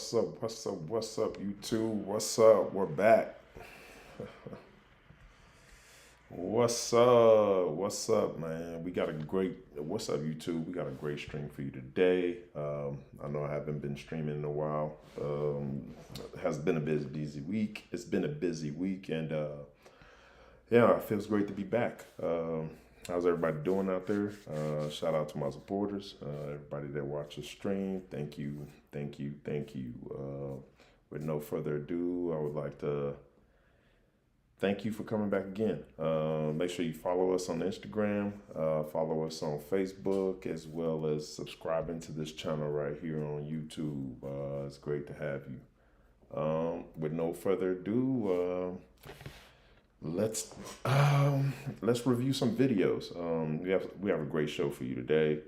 What's up, YouTube? What's up? We're back. What's up, man? What's up, YouTube? We got a great stream for you today. I know I haven't been streaming in a while. It has been a busy week. It's been a busy week, and yeah, it feels great to be back. How's everybody doing out there? Shout out to my supporters, everybody that watches stream. Thank you. With no further ado, I would like to thank you for coming back again. Make sure you follow us on Instagram, follow us on Facebook, as well as subscribing to this channel right here on YouTube. It's great to have you. With no further ado, let's review some videos. We have a great show for you today.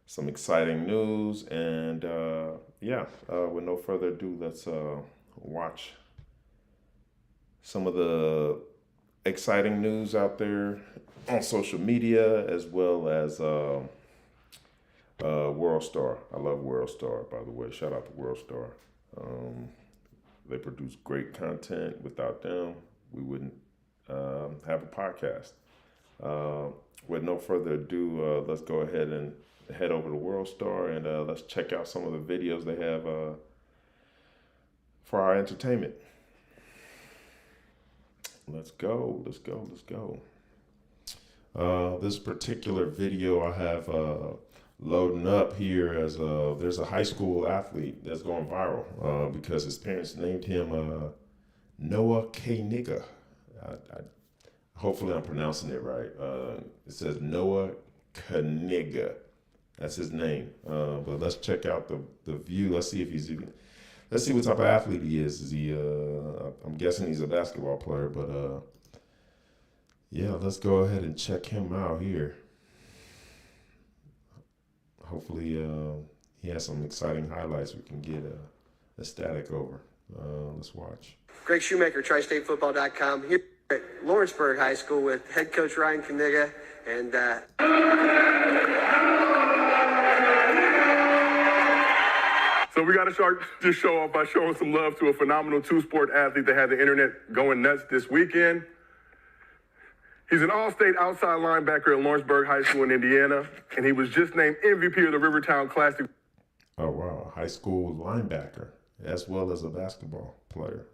Some exciting news, and with no further ado, let's watch some of the exciting news out there on social media, as well as World Star. I love World Star, by the way. Shout out to World Star. They produce great content. Without them, we wouldn't have a podcast. With no further ado, let's go ahead and head over to World Star, and let's check out some of the videos they have for our entertainment. Let's go. This particular video I have loading up here as there's a high school athlete that's going viral because his parents named him Noah K. Nigga. Hopefully I'm pronouncing it right. It says Noah Kaniga. That's his name. But let's check out the view. Let's see what type of athlete he is. Is he? I'm guessing he's a basketball player. But yeah, let's go ahead and check him out here. Hopefully, he has some exciting highlights we can get a static over. Let's watch. Greg Shoemaker, TriStateFootball.com, here at Lawrenceburg High School with head coach Ryan Kaniga and. So we got to start this show off by showing some love to a phenomenal two-sport athlete that had the internet going nuts this weekend. He's an all-state outside linebacker at Lawrenceburg High School in Indiana, and he was just named MVP of the Rivertown Classic. Oh, wow. High school linebacker, as well as a basketball player.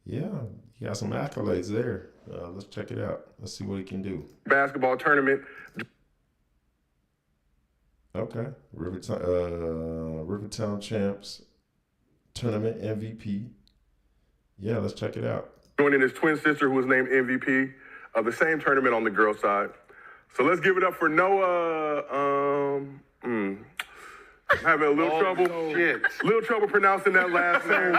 Yeah, he got some accolades there. Let's check it out. Let's see what he can do. Basketball tournament. Okay, Rivertown Champs Tournament MVP. Yeah, let's check it out. Joining his twin sister, who was named MVP of the same tournament on the girls' side. So let's give it up for Noah. I'm having a little trouble. Shit. Little trouble pronouncing that last name.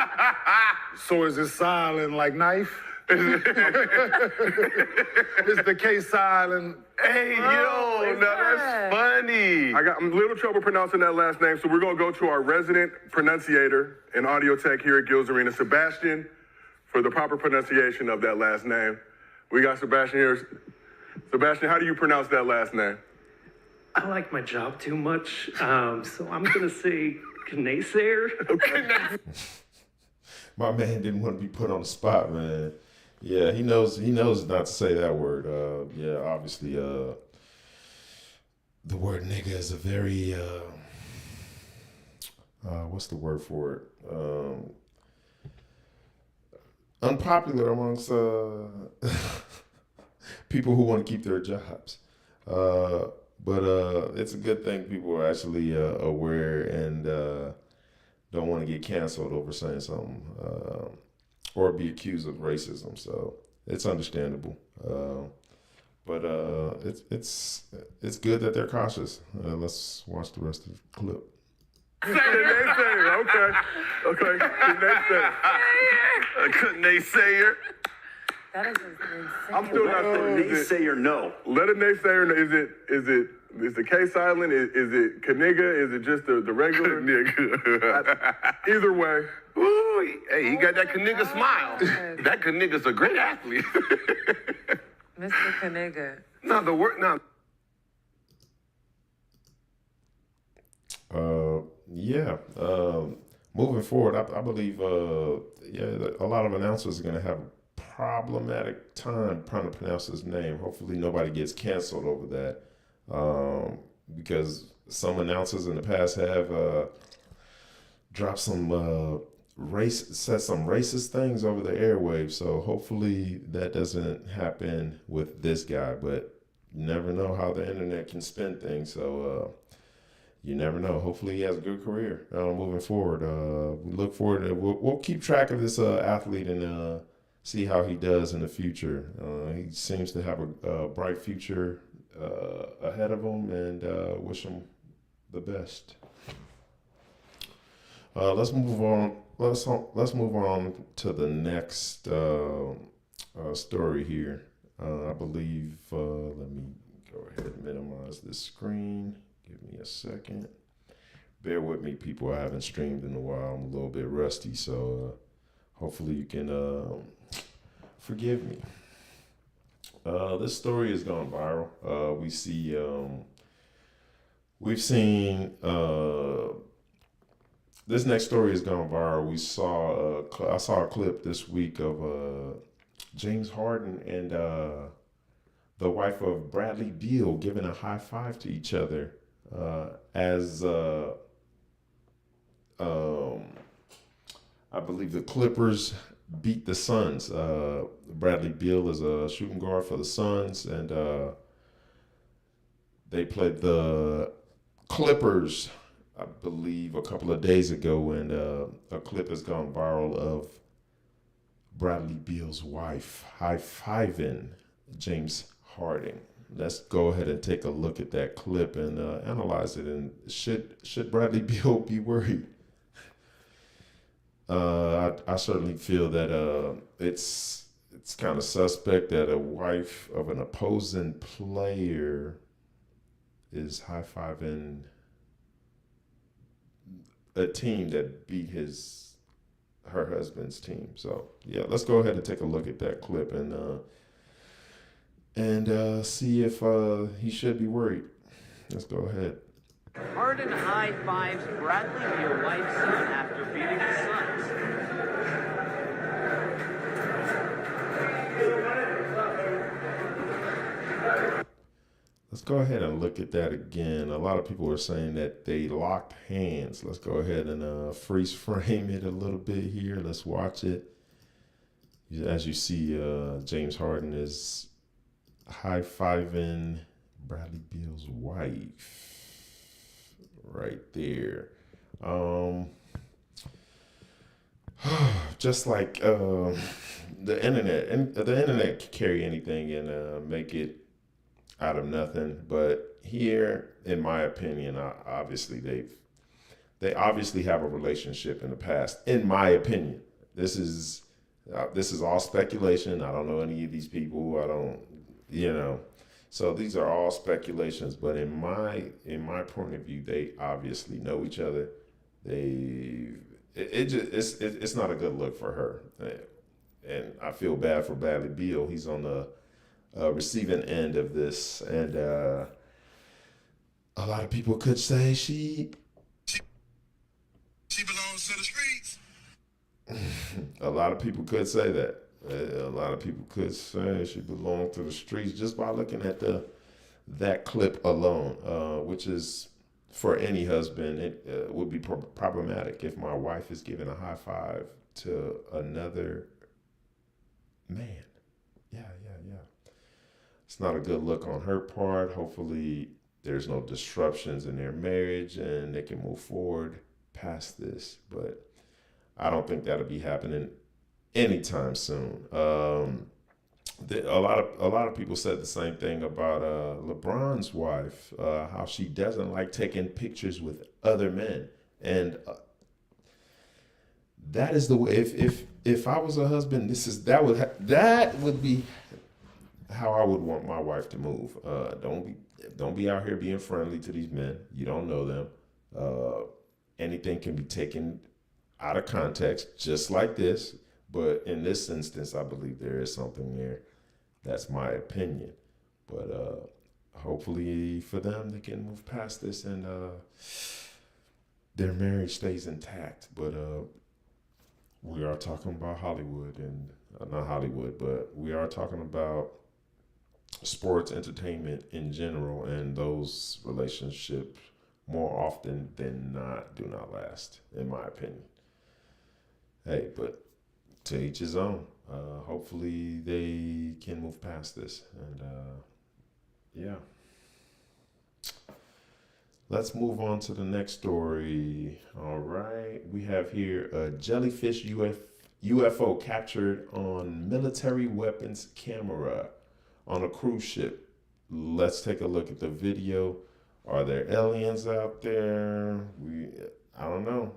So is it silent like knife? Is the K silent? Hey, yo, now that's funny. I'm a little trouble pronouncing that last name, so we're going to go to our resident pronunciator and audio tech here at Gills Arena, Sebastian, for the proper pronunciation of that last name. We got Sebastian here. Sebastian, how do you pronounce that last name? I like my job too much, so I'm going to say Knaser. Okay. My man didn't want to be put on the spot, man. Yeah, he knows not to say that word. Yeah, obviously, the word nigga is a very, what's the word for it? Unpopular amongst people who want to keep their jobs. But it's a good thing people are actually aware and don't want to get canceled over saying something. Or be accused of racism, so it's understandable. But it's good that they're cautious. Let's watch the rest of the clip. Okay. Naysayer. That is insane. I'm still not sure. Naysayer, no. Let a naysayer know. Is the K silent? Is it Kaniga? Is it just the regular nigga? Either way. Ooh, hey, he got that Kaniga smile. That Kaniga's a great athlete. Mr. Kaniga. No, the word, no. Yeah. Moving forward, I believe, a lot of announcers are going to have a problematic time trying to pronounce his name. Hopefully, nobody gets canceled over that, because some announcers in the past have dropped some said some racist things over the airwaves. So hopefully that doesn't happen with this guy. But you never know how the internet can spin things. So. You never know. Hopefully, he has a good career moving forward. We look forward to. We'll keep track of this athlete and see how he does in the future. He seems to have a bright future ahead of him, and wish him the best. Let's move on. Let's move on to the next story here. I believe. Let me go ahead and minimize this screen. Give me a second. Bear with me, people. I haven't streamed in a while. I'm a little bit rusty, so hopefully you can forgive me. This story has gone viral. We've seen this next story has gone viral. I saw a clip this week of James Harden and the wife of Bradley Beal giving a high five to each other. As I believe the Clippers beat the Suns. Bradley Beal is a shooting guard for the Suns, and they played the Clippers, I believe, a couple of days ago, and a clip has gone viral of Bradley Beal's wife high-fiving James Harden. Let's go ahead and take a look at that clip and analyze it. And should Bradley Beal be worried? I certainly feel that it's kind of suspect that a wife of an opposing player is high-fiving a team that beat her husband's team. So yeah, let's go ahead and take a look at that clip and see if he should be worried. Let's go ahead. Harden high fives Bradley Beal wife's son after beating the Suns. Let's go ahead and look at that again. A lot of people are saying that they locked hands. Let's go ahead and freeze frame it a little bit here. Let's watch it. As you see, James Harden is high-fiving Bradley Beal's wife right there. Just like the internet can carry anything and make it out of nothing. But here, in my opinion, obviously they obviously have a relationship in the past. In my opinion, this is all speculation. I don't know any of these people. I don't. So these are all speculations, but in my point of view, they obviously know each other. It's not a good look for her, and I feel bad for Bradley Beal. He's on the receiving end of this, and a lot of people could say she belongs to the streets. A lot of people could say that. A lot of people could say she belonged to the streets just by looking at that clip alone, which is, for any husband, it would be problematic if my wife is giving a high five to another man. Yeah. It's not a good look on her part. Hopefully there's no disruptions in their marriage and they can move forward past this. But I don't think that'll be happening anytime soon. A lot of people said the same thing about LeBron's wife, how she doesn't like taking pictures with other men, and that is the way. If I was a husband, that would be how I would want my wife to move. Don't be out here being friendly to these men. You don't know them. Anything can be taken out of context, just like this. But in this instance, I believe there is something there. That's my opinion. But hopefully for them, they can move past this and their marriage stays intact. But we are talking about Hollywood and not Hollywood, but we are talking about sports entertainment in general, and those relationships more often than not do not last, in my opinion. Hey, but to each his own. Hopefully they can move past this, and yeah. Let's move on to the next story. All right, we have here a jellyfish UFO captured on military weapons camera on a cruise ship. Let's take a look at the video. Are there aliens out there? I don't know.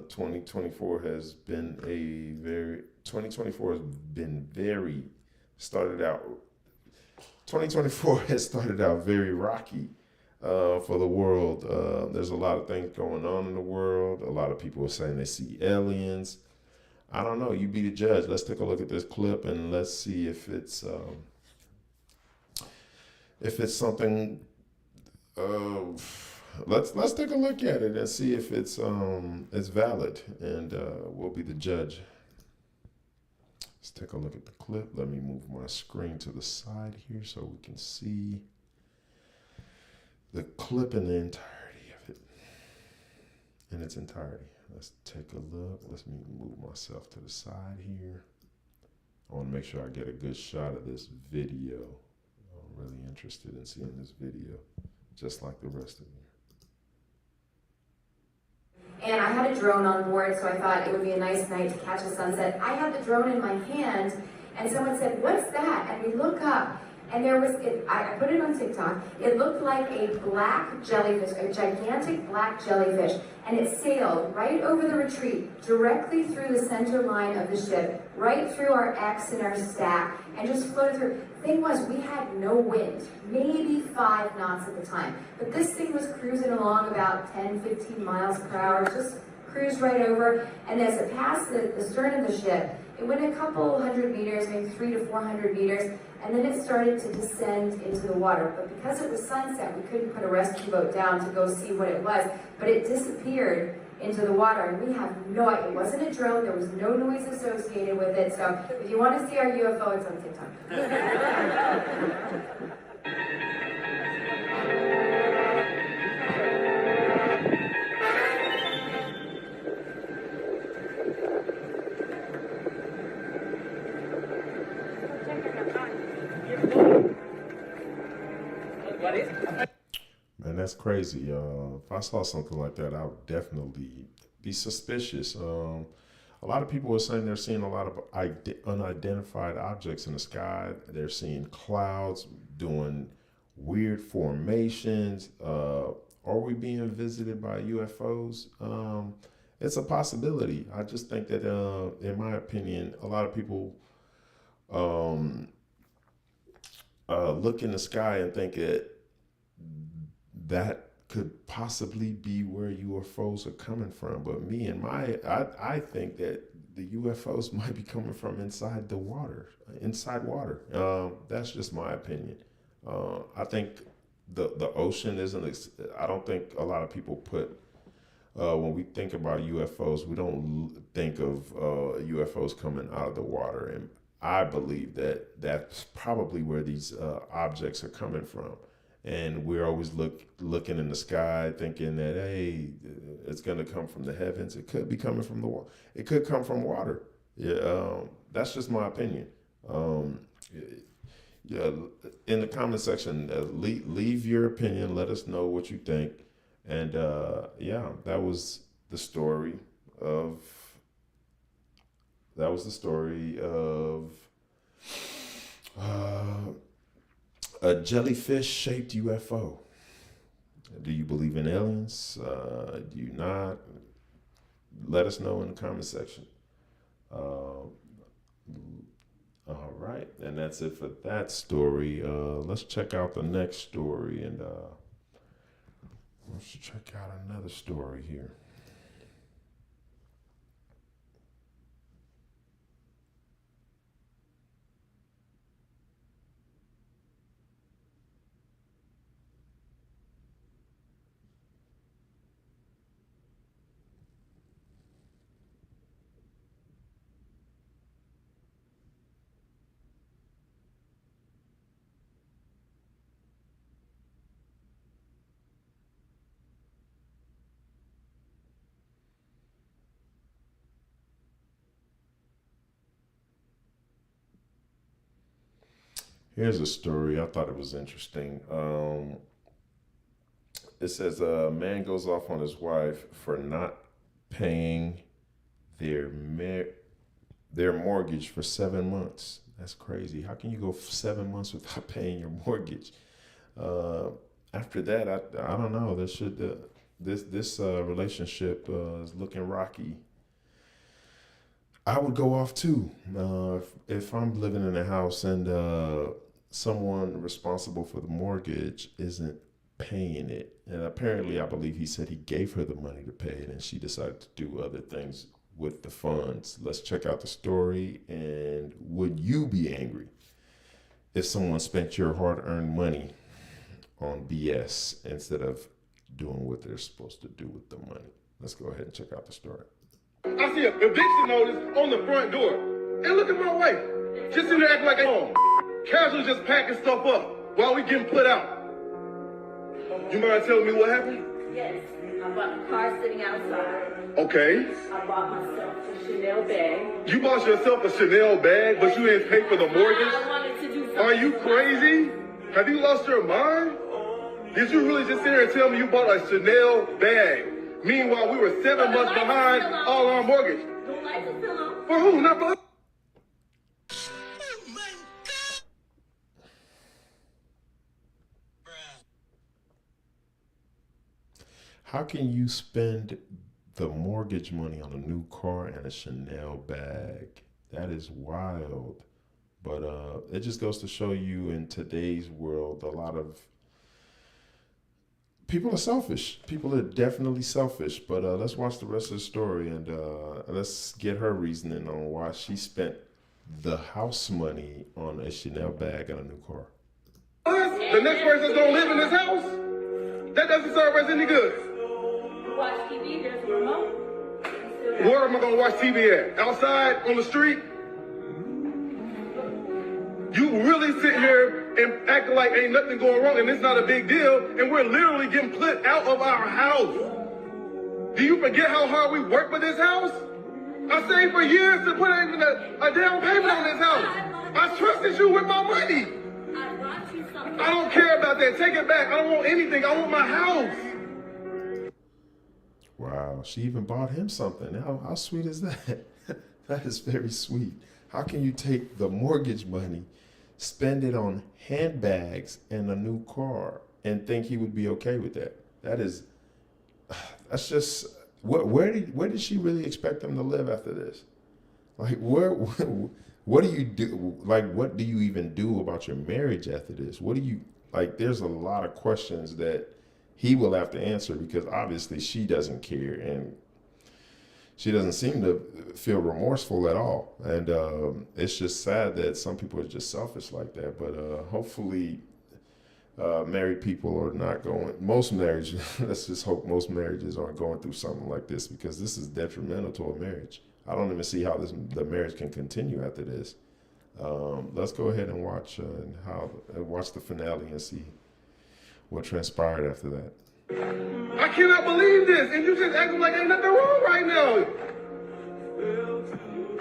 2024 has been started out. 2024 has started out very rocky for the world. There's a lot of things going on in the world. A lot of people are saying they see aliens. I don't know. You be the judge. Let's take a look at this clip and let's see if it's something. Let's take a look at it and see if it's valid, and we'll be the judge. Let's take a look at the clip. Let me move my screen to the side here so we can see the clip in the entirety of it. In its entirety. Let's take a look. Let me move myself to the side here. I want to make sure I get a good shot of this video. I'm really interested in seeing this video, just like the rest of you. And I had a drone on board, so I thought it would be a nice night to catch a sunset. I had the drone in my hand, and someone said, "What's that?" And we look up, and there was, I put it on TikTok, it looked like a black jellyfish, a gigantic black jellyfish, and it sailed right over the retreat, directly through the center line of the ship, right through our X and our stack, and just floated through. Thing was, we had no wind, maybe 5 knots at the time, but this thing was cruising along about 10, 15 miles per hour, just cruised right over, and as it passed the stern of the ship, it went a couple hundred meters, maybe 300 to 400 meters, and then it started to descend into the water. But because it was sunset, we couldn't put a rescue boat down to go see what it was, but it disappeared into the water, and we have no idea. It wasn't a drone, there was no noise associated with it, so if you want to see our UFO, it's on TikTok. Man, that's crazy. If I saw something like that, I would definitely be suspicious. A lot of people are saying they're seeing a lot of unidentified objects in the sky. They're seeing clouds doing weird formations. Are we being visited by UFOs? It's a possibility. I just think that, in my opinion, a lot of people look in the sky and think that could possibly be where UFOs are coming from. But I think that the UFOs might be coming from inside water. That's just my opinion. I think the ocean isn't, I don't think a lot of people put, when we think about UFOs, we don't think of UFOs coming out of the water. And I believe that that's probably where these objects are coming from. And we're always looking in the sky, thinking that, hey, it's going to come from the heavens. It could be coming from the water. It could come from water. Yeah, that's just my opinion. Yeah, in the comment section, leave your opinion. Let us know what you think. And yeah, that was the story of. A jellyfish-shaped UFO. Do you believe in aliens? Do you not? Let us know in the comment section. All right, and that's it for that story. Let's check out the next story, and let's check out another story here. Here's a story. I thought it was interesting. It says a man goes off on his wife for not paying their mortgage for 7 months. That's crazy. How can you go 7 months without paying your mortgage? After that, I don't know. This relationship is looking rocky. I would go off too. If I'm living in a house and someone responsible for the mortgage isn't paying it, and apparently I believe he said he gave her the money to pay it and she decided to do other things with the funds. Let's check out the story. And would you be angry if someone spent your hard-earned money on BS instead of doing what they're supposed to do with the money? Let's go ahead and check out the story. I see an eviction notice on the front door. And look at my wife. Just in there acting like a home. Casually just packing stuff up while we getting put out. You mind telling me what happened? Yes. I bought the car sitting outside. Okay. I bought myself a Chanel bag. You bought yourself a Chanel bag, but you didn't pay for the mortgage? I wanted to do something. Are you crazy? Have you lost your mind? Did you really just sit here and tell me you bought a Chanel bag? Meanwhile, we were 7 months behind all our mortgage. Don't like the pillow. For who? Not for us. How can you spend the mortgage money on a new car and a Chanel bag? That is wild. But it just goes to show you in today's world, a lot of people are selfish. People are definitely selfish. But let's watch the rest of the story and let's get her reasoning on why she spent the house money on a Chanel bag and a new car. The next person's gonna live in this house? That doesn't serve us any good. Watch TV, there's a remote. Where am I gonna watch TV at? Outside on the street? You really sit here and act like ain't nothing going wrong and it's not a big deal, and we're literally getting put out of our house. Do you forget how hard we worked for this house? I saved for years to put even a down payment on this house. I trusted you with my money. I bought you something. I don't care about that. Take it back. I don't want anything. I want my house. Wow, she even bought him something. How sweet is that? That is very sweet. How can you take the mortgage money, spend it on handbags and a new car, and think he would be okay with that? That's just, where did she really expect him to live after this? Like, what do you do? Like, what do you even do about your marriage after this? There's a lot of questions that he will have to answer, because obviously she doesn't care and she doesn't seem to feel remorseful at all. And it's just sad that some people are just selfish like that. But hopefully married people are not going, most marriages, let's just hope most marriages aren't going through something like this, because this is detrimental to a marriage. I don't even see how the marriage can continue after this. Let's go ahead and watch the finale and see what transpired after that. I cannot believe this, and you just acting like ain't nothing wrong right now.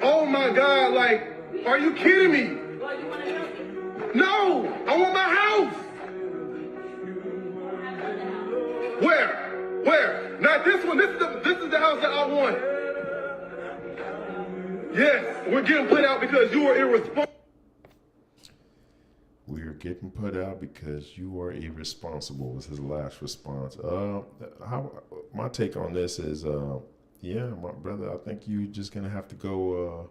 Oh my God, like, are you kidding me? Well, you want to help me? No, I want my house. Where? Not this one. This is the house that I want. Yes, we're getting put out because you are irresponsible. We're getting put out because you are irresponsible, was his last response. My take on this is, my brother, I think you're just going to have to go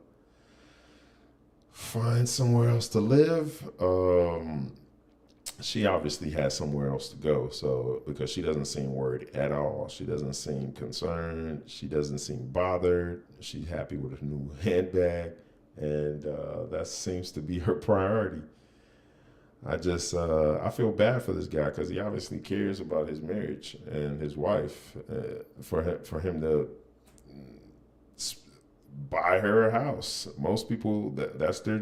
find somewhere else to live. She obviously has somewhere else to go, because she doesn't seem worried at all. She doesn't seem concerned. She doesn't seem bothered. She's happy with a new handbag, and that seems to be her priority. I feel bad for this guy, because he obviously cares about his marriage and his wife. For him to buy her a house, most people that's their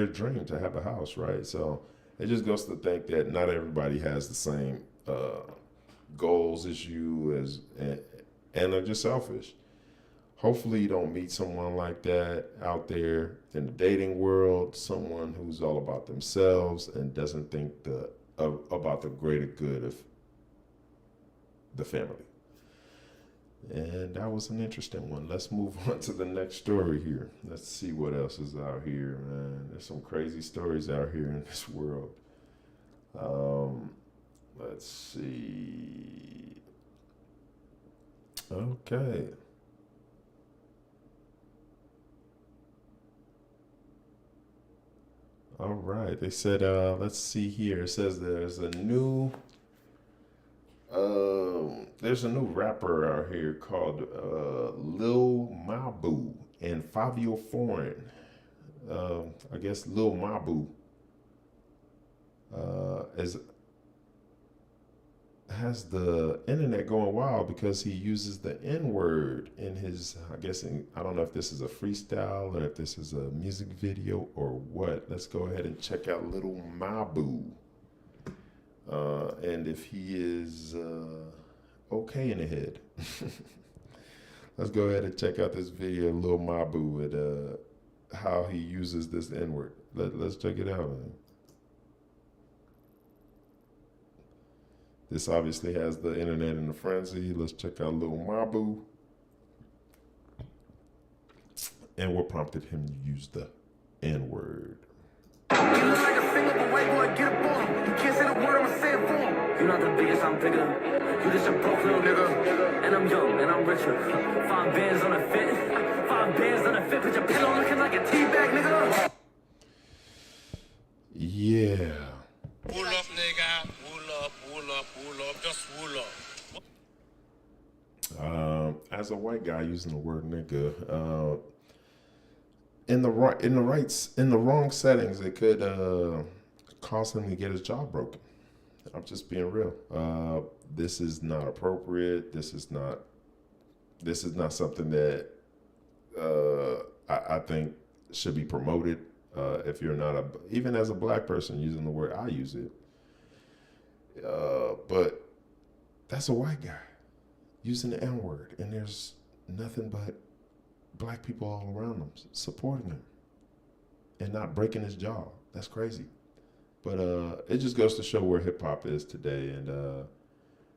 dream, to have a house, right? So it just goes to think that not everybody has the same goals as you, and are just selfish. hopefully you don't meet someone like that out there in the dating world, someone who's all about themselves and doesn't think about the greater good of the family. And that was an interesting one. Let's move on to the next story here. Let's see what else is out here, man. There's some crazy stories out here in this world. Let's see. Okay. All right. They said, let's see here. It says there's a new rapper out here called Lil Mabu and Fabio Foreign. I guess Lil Mabu has the internet going wild because he uses the N-word in his, I don't know if this is a freestyle or if this is a music video or what. Let's go ahead and check out Lil Mabu. And if he is okay in the head. Let's go ahead and check out this video of Lil Mabu and how he uses this N-word. Let's check it out, man. This obviously has the internet in a frenzy. Let's check out Lil Mabu. And what prompted him to use the N-word. You look like a single, but white boy, get a ball. You can't say the word, I'ma say it for him. You're not the biggest, I'm bigger. You just a broke little nigga. And I'm young, and I'm richer. 5 bands on a fit. 5 bands on a fit. Put your pillow looking like a teabag, nigga. Yeah. Wool up, nigga. Wool up, just wool up. As a white guy using the word nigga, in the wrong settings, it could cause him to get his jaw broken. I'm just being real. This is not appropriate. This is not something that I think should be promoted. If you're not even as a black person using the word, I use it. But that's a white guy using the N-word, and there's nothing but black people all around him supporting him and not breaking his jaw. That's crazy. But it just goes to show where hip hop is today, and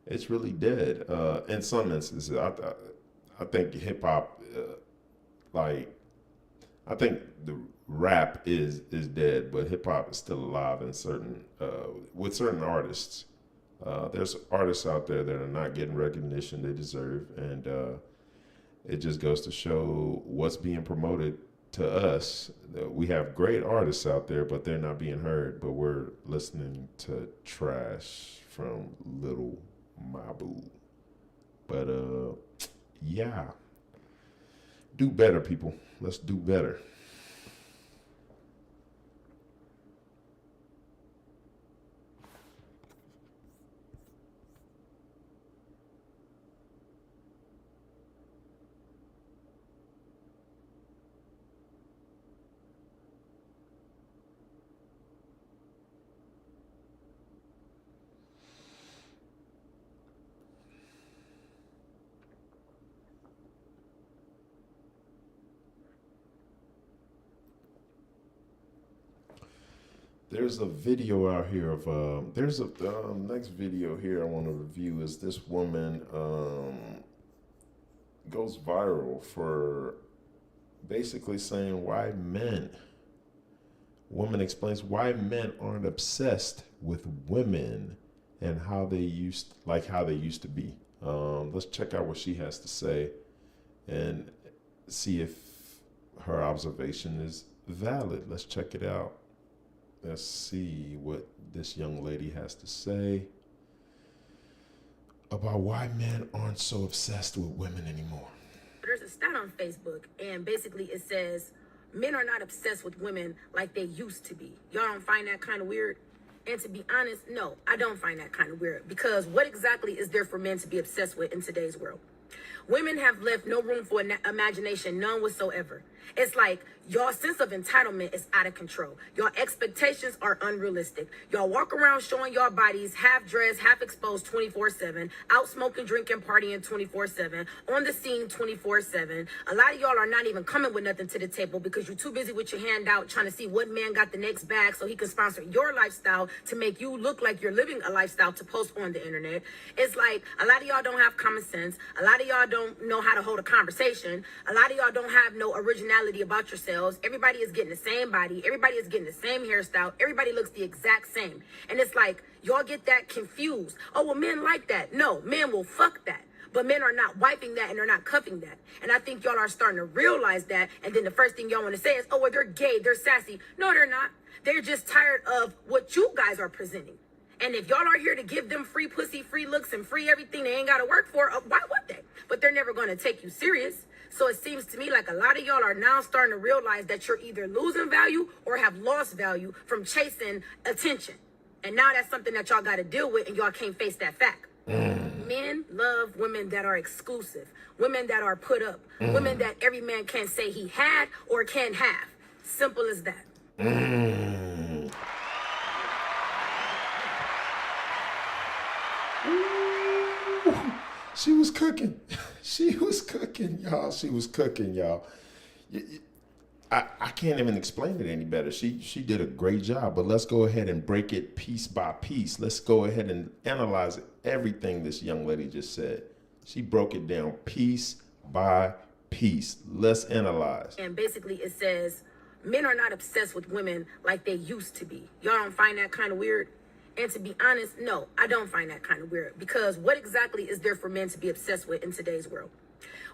it's really dead. In some instances, I think hip hop, I think the rap is dead, but hip hop is still alive in with certain artists. There's artists out there that are not getting recognition they deserve, and it just goes to show what's being promoted to us. We have great artists out there, but they're not being heard. But we're listening to trash from Lil Mabu. But yeah, do better, people. Let's do better. There's a video out here of there's a next video here I want to review is this woman goes viral for basically saying woman explains why men aren't obsessed with women and how they used to be. Let's check out what she has to say and see if her observation is valid. Let's check it out. Let's see what this young lady has to say about why men aren't so obsessed with women anymore. There's a stat on Facebook, and basically it says men are not obsessed with women like they used to be. Y'all don't find that kind of weird? And to be honest, no, I don't find that kind of weird, because what exactly is there for men to be obsessed with in today's world? Women have left no room for imagination, none whatsoever. It's like your sense of entitlement is out of control. Your expectations are unrealistic. Y'all walk around showing your bodies half dressed, half exposed 24/7, out smoking, drinking, partying 24/7, on the scene 24/7. A lot of y'all are not even coming with nothing to the table because you're too busy with your hand out trying to see what man got the next bag so he can sponsor your lifestyle to make you look like you're living a lifestyle to post on the internet. It's like a lot of y'all don't have common sense. A lot of y'all don't know how to hold a conversation. A lot of y'all don't have no originality about yourselves. Everybody is getting the same body. Everybody is getting the same hairstyle. Everybody looks the exact same. And it's like y'all get that confused. Oh, well, men like that. No, men will fuck that. But men are not wiping that and they're not cuffing that. And I think y'all are starting to realize that. And then the first thing y'all want to say is, oh, well, they're gay, they're sassy. No, they're not. They're just tired of what you guys are presenting. And if y'all are here to give them free pussy, free looks, and free everything they ain't got to work for, why would they? But they're never going to take you serious. So it seems to me like a lot of y'all are now starting to realize that you're either losing value or have lost value from chasing attention. And now that's something that y'all got to deal with, and y'all can't face that fact. Men love women that are exclusive, women that are put up, women that every man can say he had or can have. Simple as that. She was cooking. She was cooking, y'all. She was cooking, y'all. I can't even explain it any better. She did a great job, but let's go ahead and break it piece by piece. Let's go ahead and analyze everything this young lady just said. She broke it down piece by piece. Let's analyze. And basically it says, men are not obsessed with women like they used to be. Y'all don't find that kind of weird? And to be honest, no, I don't find that kind of weird, because what exactly is there for men to be obsessed with in today's world?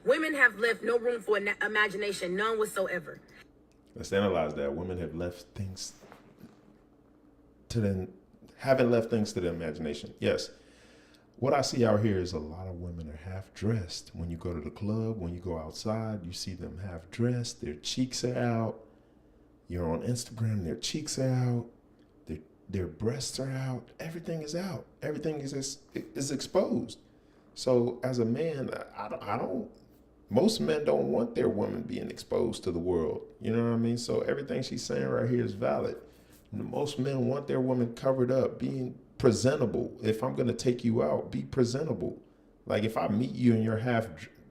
Women have left no room for imagination, none whatsoever. Let's analyze that. Women have left things to them, haven't left things to the imagination. Yes. What I see out here is a lot of women are half dressed. When you go to the club, when you go outside, you see them half dressed. Their cheeks are out. You're on Instagram, their cheeks are out. Their breasts are out. Everything is out. Everything is exposed. So as a man, I don't. Most men don't want their woman being exposed to the world. You know what I mean? So everything she's saying right here is valid. Most men want their woman covered up, being presentable. If I'm going to take you out, be presentable. Like if I meet you and you're half,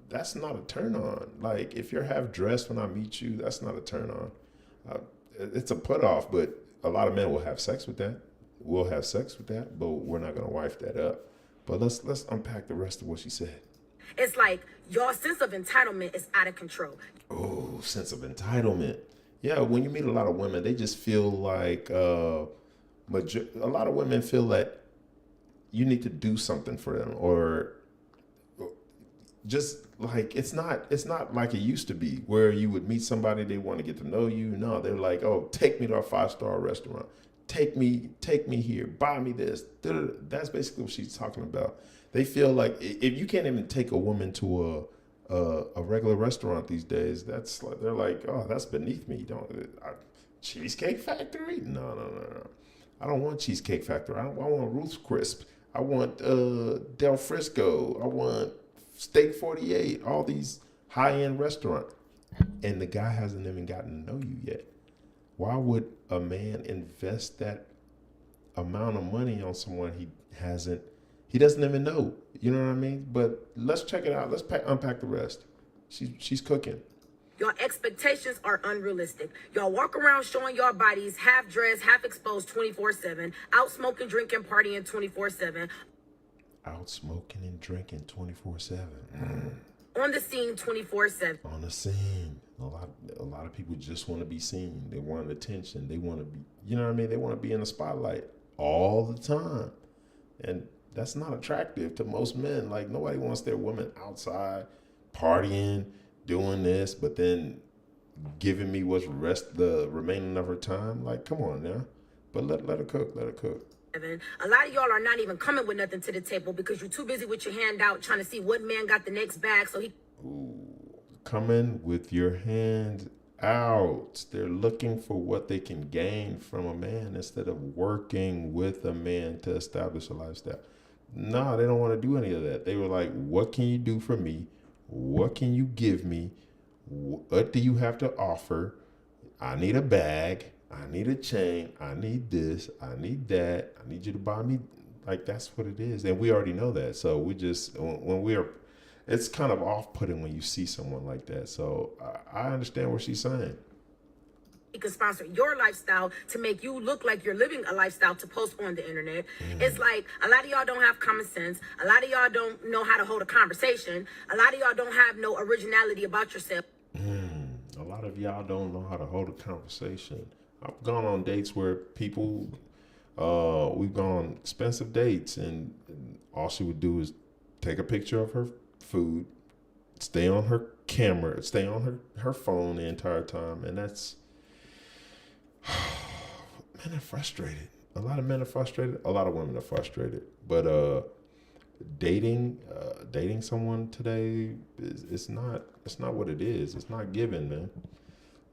that's not a turn on. Like if you're half dressed when I meet you, that's not a turn on. It's a put off, but a lot of men will have sex with that. We'll have sex with that, but we're not going to wife that up. But let's unpack the rest of what she said. It's like your sense of entitlement is out of control. Oh, sense of entitlement. Yeah, when you meet a lot of women, they just feel like a lot of women feel that you need to do something for them, or just like it's not like it used to be where you would meet somebody, they want to get to know you. No, they're like, oh, take me to a 5-star restaurant. Take me here. Buy me this. That's basically what she's talking about. They feel like if you can't even take a woman to a regular restaurant these days, that's like, they're like, oh, that's beneath me. Cheesecake Factory? No. I don't want Cheesecake Factory. I want Ruth's Crisp. I want Del Frisco. I want Steak 48. All these high-end restaurants. And the guy hasn't even gotten to know you yet. Why would a man invest that amount of money on someone he doesn't even know? You know what I mean? But let's check it out. Let's unpack the rest. She's cooking. Your expectations are unrealistic. Y'all walk around showing your bodies half dressed, half exposed 24/7, out smoking, drinking, partying 24/7. Out smoking and drinking 24/7. On the scene 24/7. On the scene. A lot of people just want to be seen. They want attention. They want to be, you know what I mean? They want to be in the spotlight all the time. And that's not attractive to most men. Like nobody wants their woman outside partying, doing this, but then giving me what's the remaining of her time. Like, come on now. But let her cook. Let her cook. A lot of y'all are not even coming with nothing to the table because you're too busy with your hand out trying to see what man got the next bag so he... Ooh, coming with your hand out. They're looking for what they can gain from a man instead of working with a man to establish a lifestyle. No, they don't want to do any of that. They were like, what can you do for me? What can you give me? What do you have to offer? I need a bag. I need a chain. I need this. I need that. I need you to buy me. Like, that's what it is. And we already know that. So we just, when we are, it's kind of off-putting when you see someone like that. So I understand what she's saying. You can sponsor your lifestyle to make you look like you're living a lifestyle to post on the internet. It's like a lot of y'all don't have common sense. A lot of y'all don't know how to hold a conversation. A lot of y'all don't have no originality about yourself. A lot of y'all don't know how to hold a conversation. I've gone on dates where people, we've gone on expensive dates, and all she would do is take a picture of her food, stay on her camera, stay on her phone the entire time, and that's, men are frustrated. A lot of men are frustrated. A lot of women are frustrated. But dating someone today it's not what it is. It's not given, man.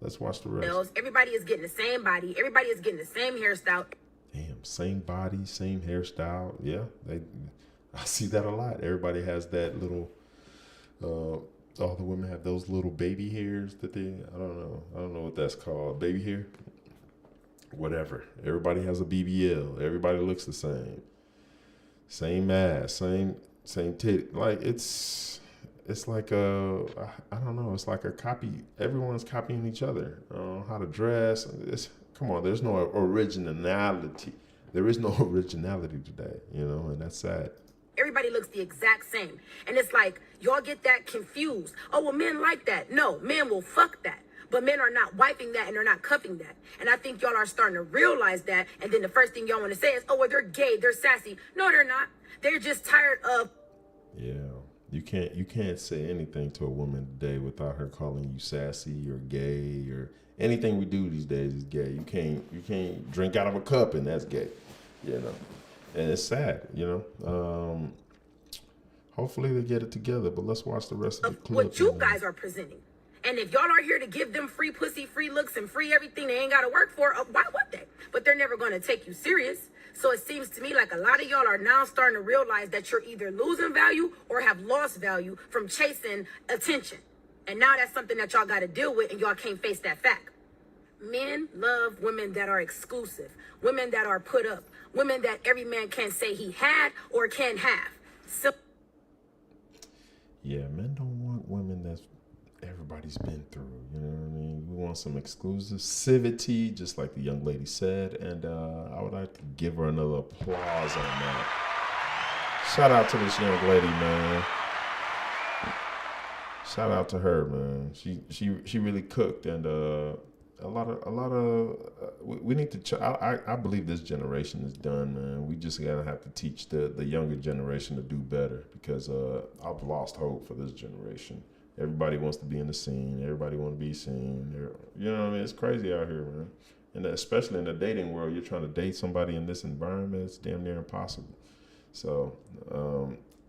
Let's watch the rest. Everybody is getting the same body. Everybody is getting the same hairstyle. Damn, same body, same hairstyle. Yeah, I see that a lot. Everybody has that little. All the women have those little baby hairs that they. I don't know what that's called. Baby hair. Whatever. Everybody has a BBL. Everybody looks the same. Same ass. Same titty. Like it's like I don't know. It's like a copy. Everyone's copying each other. How to dress. Come on. There's no originality. There is no originality today. And that's sad. Everybody looks the exact same. And it's like, y'all get that confused. Oh, well, men like that. No, men will fuck that. But men are not wiping that and they're not cuffing that. And I think y'all are starting to realize that. And then the first thing y'all want to say is, oh, well, they're gay, they're sassy. No, they're not. They're just tired of. Yeah, you can't say anything to a woman today without her calling you sassy or gay or anything we do these days is gay. You can't drink out of a cup and that's gay, And it's sad, Hopefully they get it together. But let's watch the rest of the clip. What you guys are presenting. And if y'all are here to give them free pussy, free looks, and free everything they ain't got to work for, why would they? But they're never going to take you serious. So it seems to me like a lot of y'all are now starting to realize that you're either losing value or have lost value from chasing attention. And now that's something that y'all got to deal with, and y'all can't face that fact. Men love women that are exclusive, women that are put up, women that every man can say he had or can have. So, yeah, men don't want women that's everybody's been through, you know what I mean? We want some exclusivity, just like the young lady said, and I would like to give her another applause on that. Shout out to this young lady, man. Shout out to her, man. She really cooked, and we need to. I believe this generation is done, man. We just gotta have to teach the younger generation to do better, because I've lost hope for this generation. Everybody wants to be in the scene. Everybody want to be seen. You know what I mean? It's crazy out here, man. And especially in the dating world, you're trying to date somebody in this environment. It's damn near impossible. So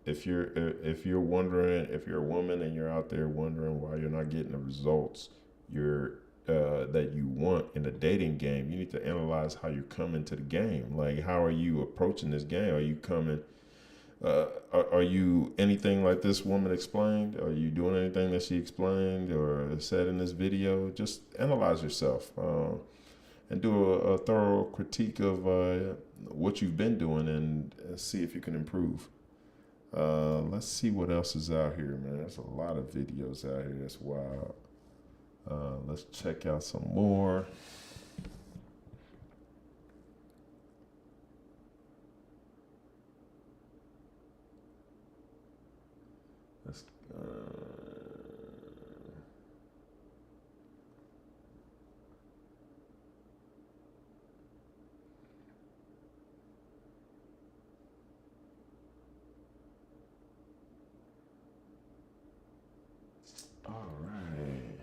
if you're wondering, if you're a woman and you're out there wondering why you're not getting the results that you want in the dating game, you need to analyze how you're coming to the game. Like, how are you approaching this game? Are you coming? Are you anything like this woman explained? Are you doing anything that she explained or said in this video? Just analyze yourself and do a thorough critique of what you've been doing and see if you can improve. Let's see what else is out here, man. There's a lot of videos out here. That's wild. Let's check out some more. All right.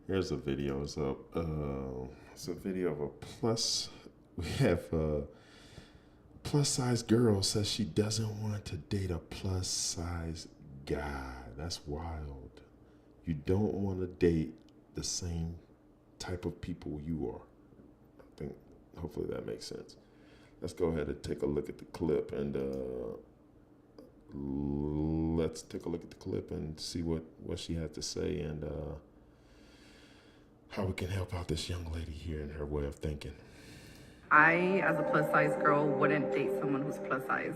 Here's a video. It's a video of a plus. We have a plus size girl says she doesn't want to date a plus size guy. That's wild. You don't want to date the same type of people you are. I think hopefully that makes sense. Let's go ahead and take a look at the clip and let's take a look at the clip and see what she had to say and how we can help out this young lady here in her way of thinking. I, as a plus size girl, wouldn't date someone who's plus size.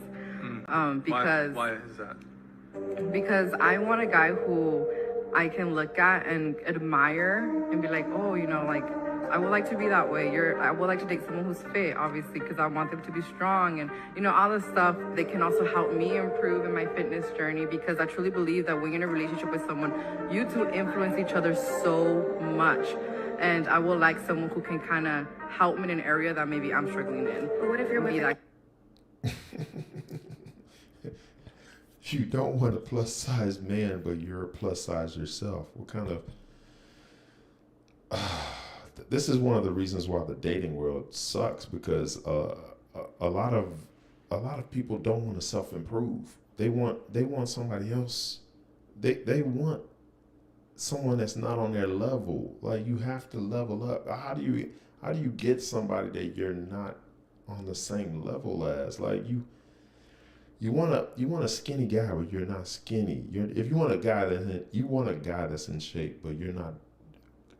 Because why is that? Because I want a guy who I can look at and admire and be like, oh, you know, like, I would like to be that way. I would like to date someone who's fit, obviously, because I want them to be strong and, you know, all this stuff. They can also help me improve in my fitness journey, because I truly believe that when you're in a relationship with someone, you two influence each other so much. And I would like someone who can kind of help me in an area that maybe I'm struggling in. But what if you're with that? You don't want a plus size man, but you're a plus size yourself. What kind of... this is one of the reasons why the dating world sucks, because a lot of people don't want to self-improve. They want somebody else. They want someone that's not on their level. Like, you have to level up. How do you get somebody that you're not on the same level as? Like, you want a skinny guy, but you're not skinny. If you want a guy that's in shape, but you're not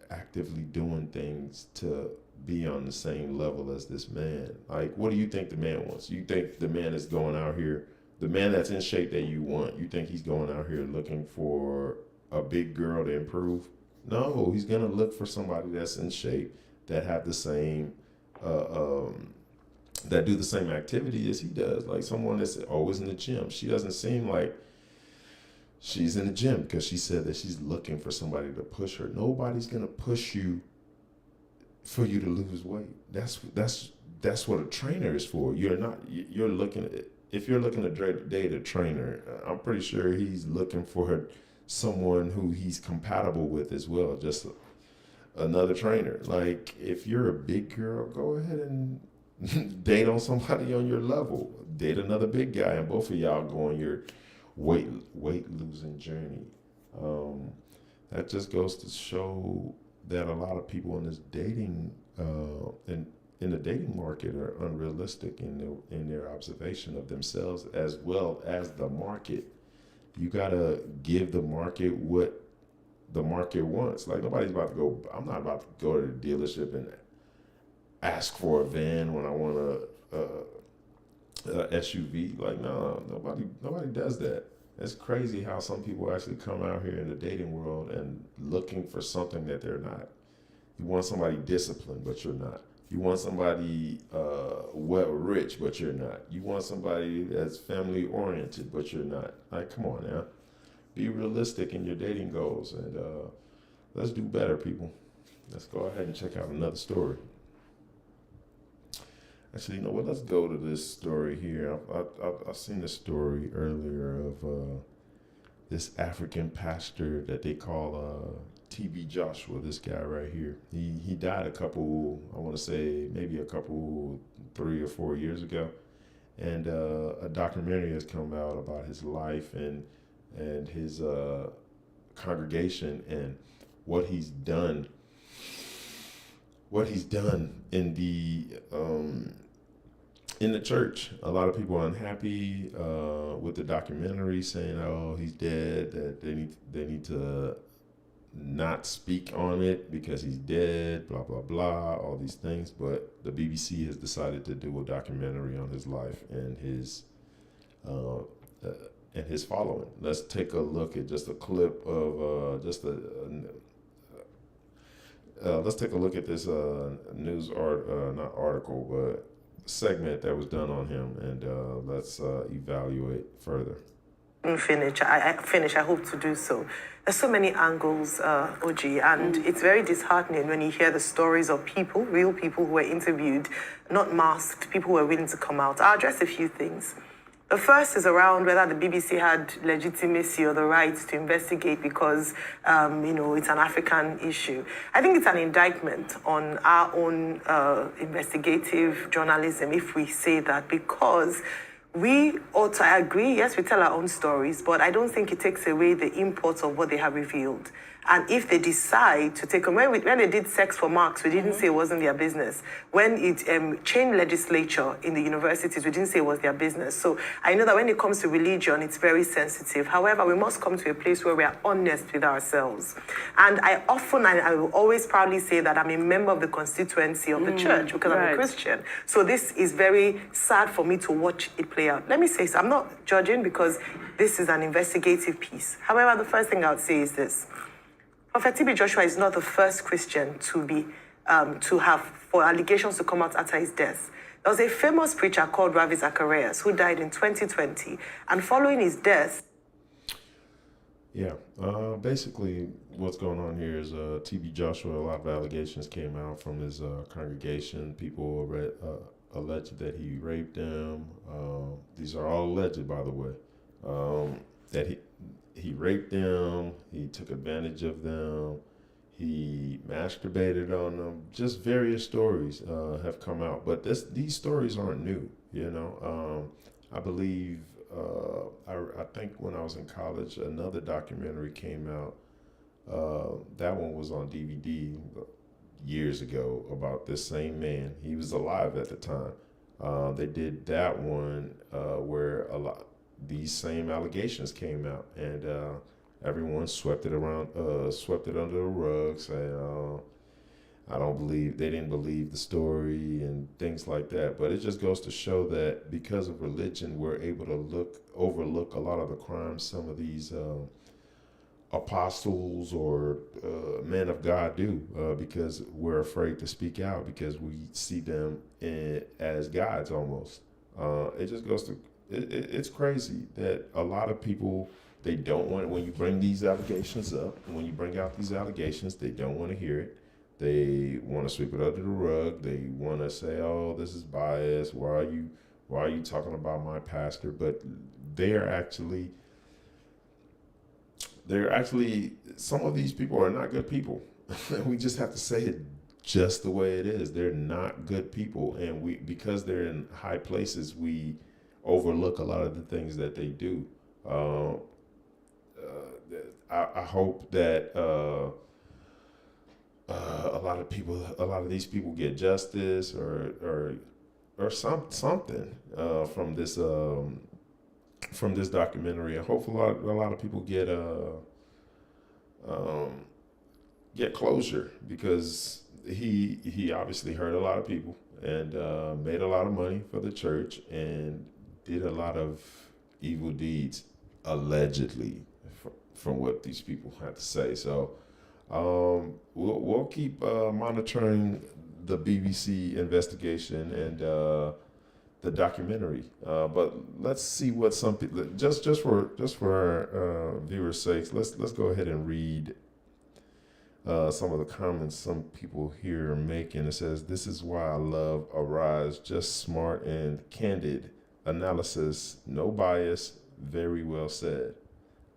actively doing things to be on the same level as this man. Like, what do you think the man wants? You think the man is going out here, the man that's in shape that you want, you think he's going out here looking for a big girl to improve? No, he's gonna look for somebody that's in shape, that have the same that do the same activity as he does. Like someone that's always in the gym. She doesn't seem like she's in the gym because she said that she's looking for somebody to push her. Nobody's gonna push you for you to lose weight. That's what a trainer is for. If you're looking to date a trainer, I'm pretty sure he's looking for someone who he's compatible with as well. Just another trainer. Like, if you're a big girl, go ahead and date on somebody on your level. Date another big guy, and both of y'all go on your weight losing journey. That just goes to show that a lot of people in this dating in the dating market are unrealistic in their observation of themselves as well as the market. You gotta give the market what the market wants. Like, I'm not about to go to the dealership and ask for a van when I want a SUV. Like, no, nobody does that. It's crazy how some people actually come out here in the dating world and looking for something that they're not. You want somebody disciplined, but you're not. You want somebody rich, but you're not. You want somebody that's family oriented, but you're not. Like, come on now. Be realistic in your dating goals, and let's do better, people. Let's go ahead and check out another story. Actually, you know what? Let's go to this story here. I've seen this story earlier of this African pastor that they call TB Joshua. This guy right here. He died I want to say maybe 3 or 4 years ago, and a documentary has come out about his life and his congregation and what he's done. What he's done in the church. A lot of people are unhappy with the documentary, saying, "Oh, he's dead." That they need to not speak on it because he's dead. Blah blah blah. All these things, but the BBC has decided to do a documentary on his life and his following. Let's take a look at just a clip of let's take a look at this not article, but segment that was done on him, and let's evaluate further. I hope to do so. There's so many angles, OG, and it's very disheartening when you hear the stories of people, real people who were interviewed, not masked, people who were willing to come out. I'll address a few things. The first is around whether the BBC had legitimacy or the right to investigate because, it's an African issue. I think it's an indictment on our own investigative journalism, if we say that, because we ought to agree, yes, we tell our own stories, but I don't think it takes away the import of what they have revealed. And if they decide to take, when they did sex for marks, we didn't say it wasn't their business. When it changed legislature in the universities, we didn't say it was their business. So I know that when it comes to religion, it's very sensitive. However, we must come to a place where we are honest with ourselves. And I will always proudly say that I'm a member of the constituency of the church because I'm a Christian. So this is very sad for me to watch it play out. Let me say, so I'm not judging because this is an investigative piece. However, the first thing I would say is this. Prophet TB Joshua is not the first Christian for allegations to come out after his death. There was a famous preacher called Ravi Zacharias who died in 2020, and following his death. Yeah, basically what's going on here is TB Joshua, a lot of allegations came out from his congregation. People alleged that he raped them. These are all alleged, by the way, that he raped them, he took advantage of them, he masturbated on them. Just various stories have come out, but these stories aren't new. I believe I think when I was in college, another documentary came out. That one was on DVD years ago about this same man. He was alive at the time. They did that one where these same allegations came out, and everyone swept it under the rug, saying, they didn't believe the story and things like that. But it just goes to show that because of religion, we're able to overlook a lot of the crimes some of these apostles or men of God do, because we're afraid to speak out because we see them as gods almost. It just goes to it's crazy that a lot of people, they don't want, when you bring these allegations up, when you bring out these allegations, they don't want to hear it. They want to sweep it under the rug. They want to say, oh, this is biased. Why are you talking about my pastor? But they're actually, some of these people are not good people. We just have to say it just the way it is. They're not good people. And because they're in high places, we overlook a lot of the things that they do. I hope that a lot of these people get justice or something from this documentary. I hope a lot of people get closure, because he obviously hurt a lot of people and made a lot of money for the church and did a lot of evil deeds, allegedly, from what these people had to say. So we'll keep monitoring the BBC investigation and the documentary. But let's see what some people, just for our viewers' sakes, let's go ahead and read some of the comments some people here are making. It says, "This is why I love Arise, just smart and candid analysis, no bias, very well said."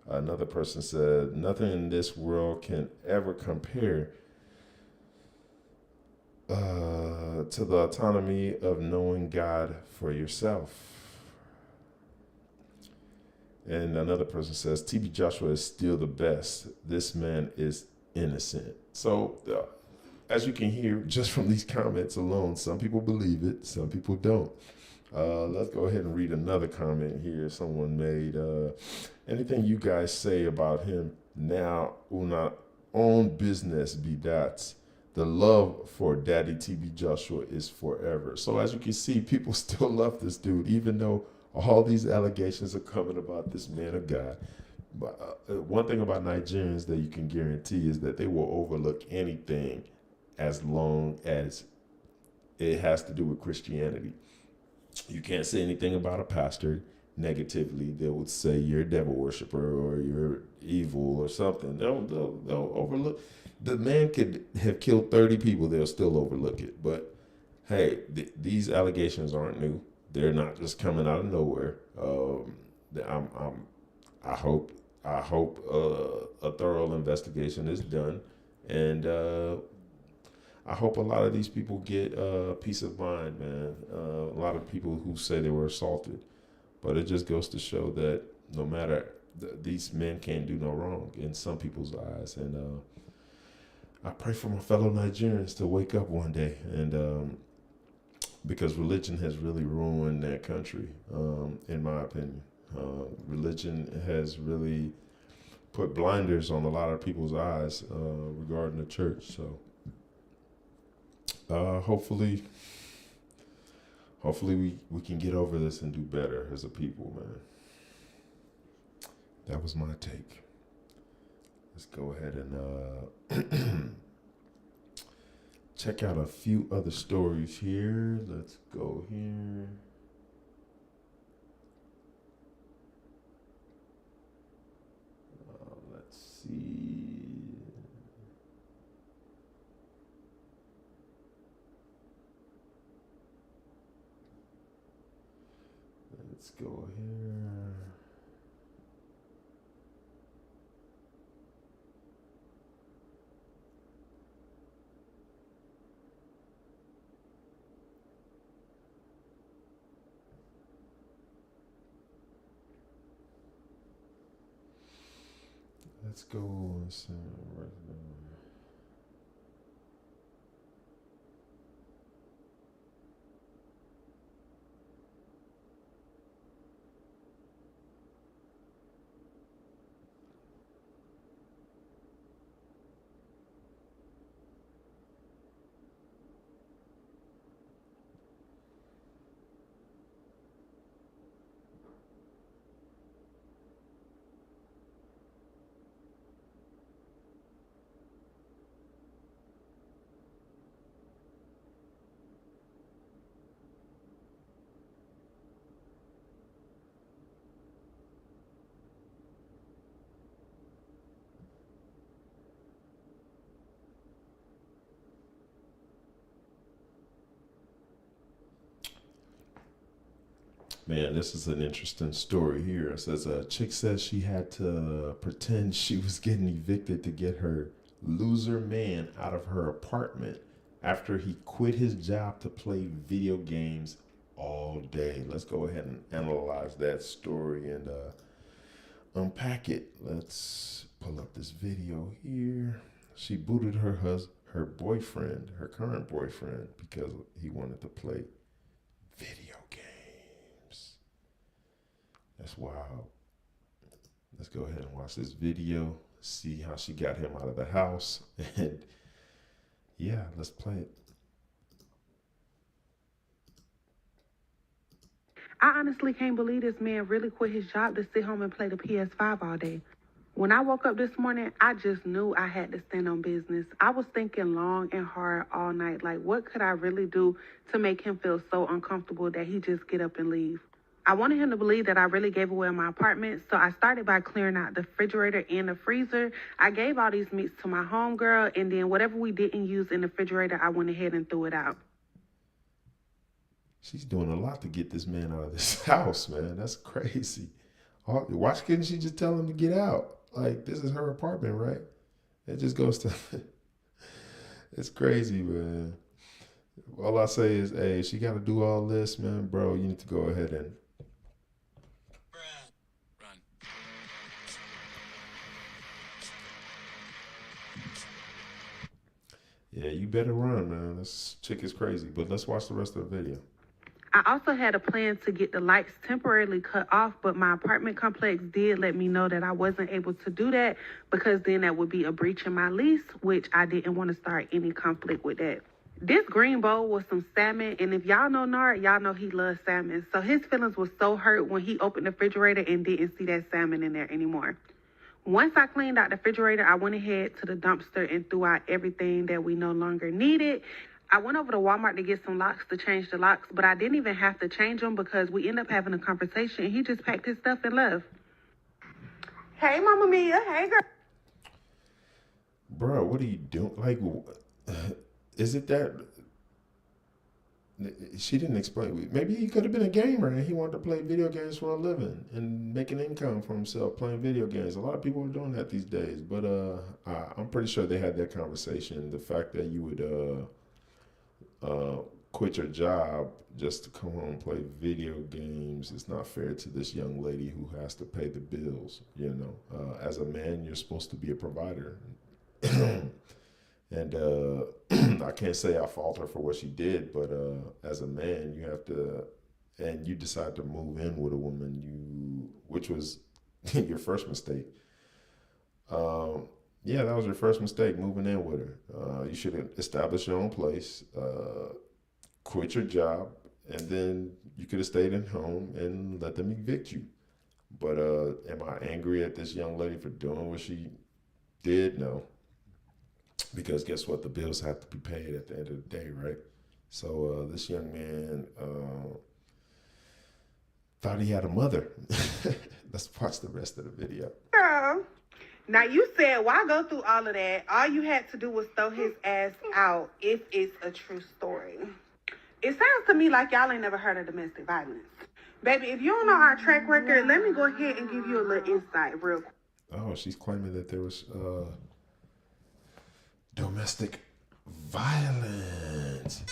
Another person said, "Nothing in this world can ever compare to the autonomy of knowing God for yourself." And another person says, "TB Joshua is still the best. This man is innocent." So as you can hear just from these comments alone, some people believe it, some people don't. Let's go ahead and read another comment here someone made. Anything you guys say about him now, una own business be that. The love for Daddy TB Joshua is forever. So as you can see, people still love this dude, even though all these allegations are coming about this man of God. But one thing about Nigerians that you can guarantee is that they will overlook anything as long as it has to do with Christianity. You can't say anything about a pastor negatively. They would say you're a devil worshiper or you're evil or something. They'll overlook. The man could have killed 30 people. They'll still overlook it. But hey, these allegations aren't new. they're not just coming out of nowhere. I hope a thorough investigation is done, and I hope a lot of these people get peace of mind, man. A lot of people who say they were assaulted, but it just goes to show that no matter these men can't do no wrong in some people's eyes, and I pray for my fellow Nigerians to wake up one day, and because religion has really ruined that country, in my opinion. Religion has really put blinders on a lot of people's eyes regarding the church. So hopefully we can get over this and do better as a people, man. That was my take. Let's go ahead and check out a few other stories here. Let's go here. Let's see. Let's go here. Let's go. Man, this is an interesting story here. It says a chick says she had to pretend she was getting evicted to get her loser man out of her apartment after he quit his job to play video games all day. Let's go ahead and analyze that story and unpack it. Let's pull up this video here. She booted her boyfriend, her current boyfriend, because he wanted to play video games. That's wild. Let's go ahead and watch this video, see how she got him out of the house, and yeah, let's play it. I honestly can't believe this man really quit his job to sit home and play the PS5 all day. When I woke up this morning, I just knew I had to stand on business. I was thinking long and hard all night, like what could I really do to make him feel so uncomfortable that he just get up and leave? I wanted him to believe that I really gave away my apartment, so I started by clearing out the refrigerator and the freezer. I gave all these meats to my homegirl, and then whatever we didn't use in the refrigerator, I went ahead and threw it out. She's doing a lot to get this man out of this house, man. That's crazy. Why couldn't she just tell him to get out? Like, this is her apartment, right? It just goes to... It's crazy, man. All I say is, hey, she got to do all this, man. Bro, you need to go ahead and... Yeah, you better run, man. This chick is crazy. But let's watch the rest of the video. I also had a plan to get the lights temporarily cut off, but my apartment complex did let me know that I wasn't able to do that because then that would be a breach in my lease, which I didn't want to start any conflict with that. This green bowl was some salmon, and if y'all know Nard, y'all know he loves salmon. So his feelings were so hurt when he opened the refrigerator and didn't see that salmon in there anymore. Once I cleaned out the refrigerator, I went ahead to the dumpster and threw out everything that we no longer needed. I went over to Walmart to get some locks to change the locks, but I didn't even have to change them because we ended up having a conversation. He just packed his stuff and left. Hey, Mama Mia. Hey, girl. Bro, what are you doing? Like, is it that... she didn't explain. Maybe he could have been a gamer and he wanted to play video games for a living and make an income for himself playing video games. A lot of people are doing that these days, but I'm pretty sure they had that conversation. The fact that you would quit your job just to come home and play video games is not fair to this young lady who has to pay the bills. You know, as a man, you're supposed to be a provider. And I can't say I fault her for what she did, but as a man, you have to, and you decide to move in with a woman, which was your first mistake. Yeah, that was your first mistake, moving in with her. You should establish your own place, quit your job, and then you could have stayed at home and let them evict you. But am I angry at this young lady for doing what she did? No. Because guess what? The bills have to be paid at the end of the day, right? So this young man thought he had a mother. Let's watch the rest of the video. Girl, now you said, why go through all of that? All you had to do was throw his ass out if it's a true story. It sounds to me like y'all ain't never heard of domestic violence. Baby, if you don't know our track record, let me go ahead and give you a little insight real quick. Oh, she's claiming that there was domestic violence.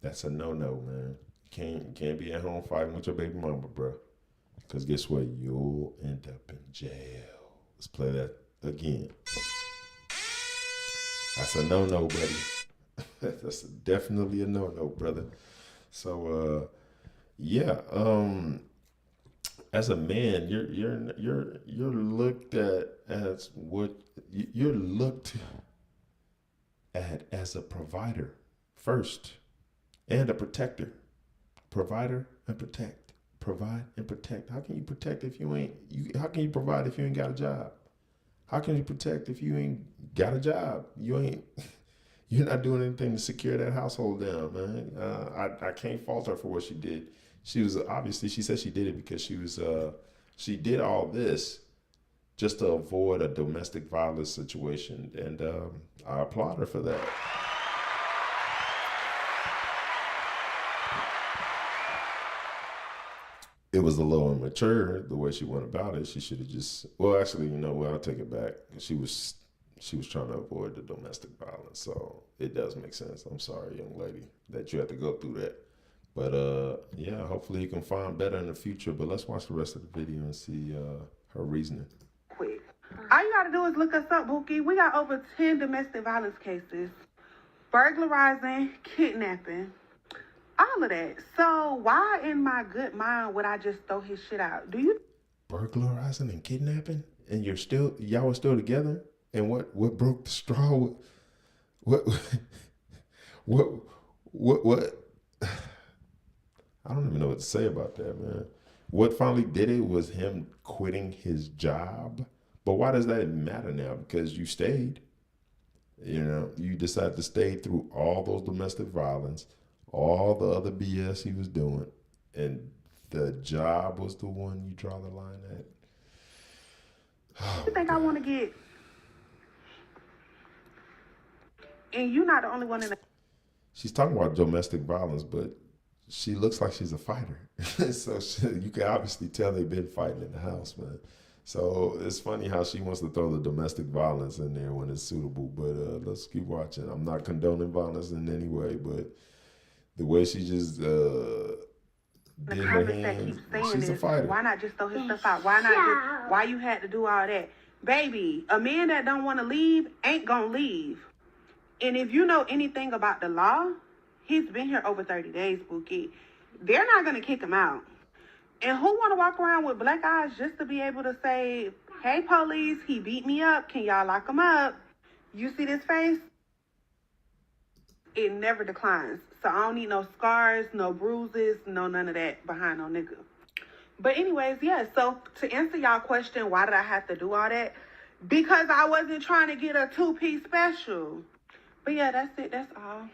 That's a no-no, man. You can't be at home fighting with your baby mama, bro. Because guess what? You'll end up in jail. Let's play that again. That's a no-no, buddy. That's definitely a no-no, brother. So, yeah. As a man, you're looked at as what you're looked at as a provider first and a protector. Provider and protect. Provide and protect. How can you protect if how can you provide if you ain't got a job? How can you protect if you ain't got a job? You're not doing anything to secure that household down, man. I can't fault her for what she did. She was obviously, she said she did it because she did all this just to avoid a domestic violence situation. And I applaud her for that. It was a little immature the way she went about it. She should have just, well, actually, you know what, I'll take it back. She was trying to avoid the domestic violence. So it does make sense. I'm sorry, young lady, that you had to go through that. But yeah, hopefully you can find better in the future. But let's watch the rest of the video and see her reasoning. Quick. All you gotta do is look us up, Bookie. We got over 10 domestic violence cases, burglarizing, kidnapping, all of that. So why in my good mind would I just throw his shit out? Do you? Burglarizing and kidnapping? And y'all were still together? And what broke the straw? What? I don't even know what to say about that, man. What finally did it was him quitting his job. But why does that matter now? Because you stayed. You know, you decided to stay through all those domestic violence, all the other BS he was doing, and the job was the one you draw the line at. Oh, you think I want to get? And you're not the only one in the. She's talking about domestic violence, but she looks like she's a fighter. So you can obviously tell they've been fighting in the house, man. So it's funny how she wants to throw the domestic violence in there when it's suitable. But let's keep watching. I'm not condoning violence in any way, but the way she just did her hands, she's a fighter. Why not just throw his stuff out? Why not just, why you had to do all that? Baby, a man that don't want to leave ain't gonna leave. And if you know anything about the law, he's been here over 30 days, Bookie. They're not going to kick him out. And who want to walk around with black eyes just to be able to say, hey, police, he beat me up. Can y'all lock him up? You see this face? It never declines. So I don't need no scars, no bruises, no none of that behind no nigga. But anyways, yeah, so to answer y'all question, why did I have to do all that? Because I wasn't trying to get a 2-piece special. But yeah, that's it. That's all.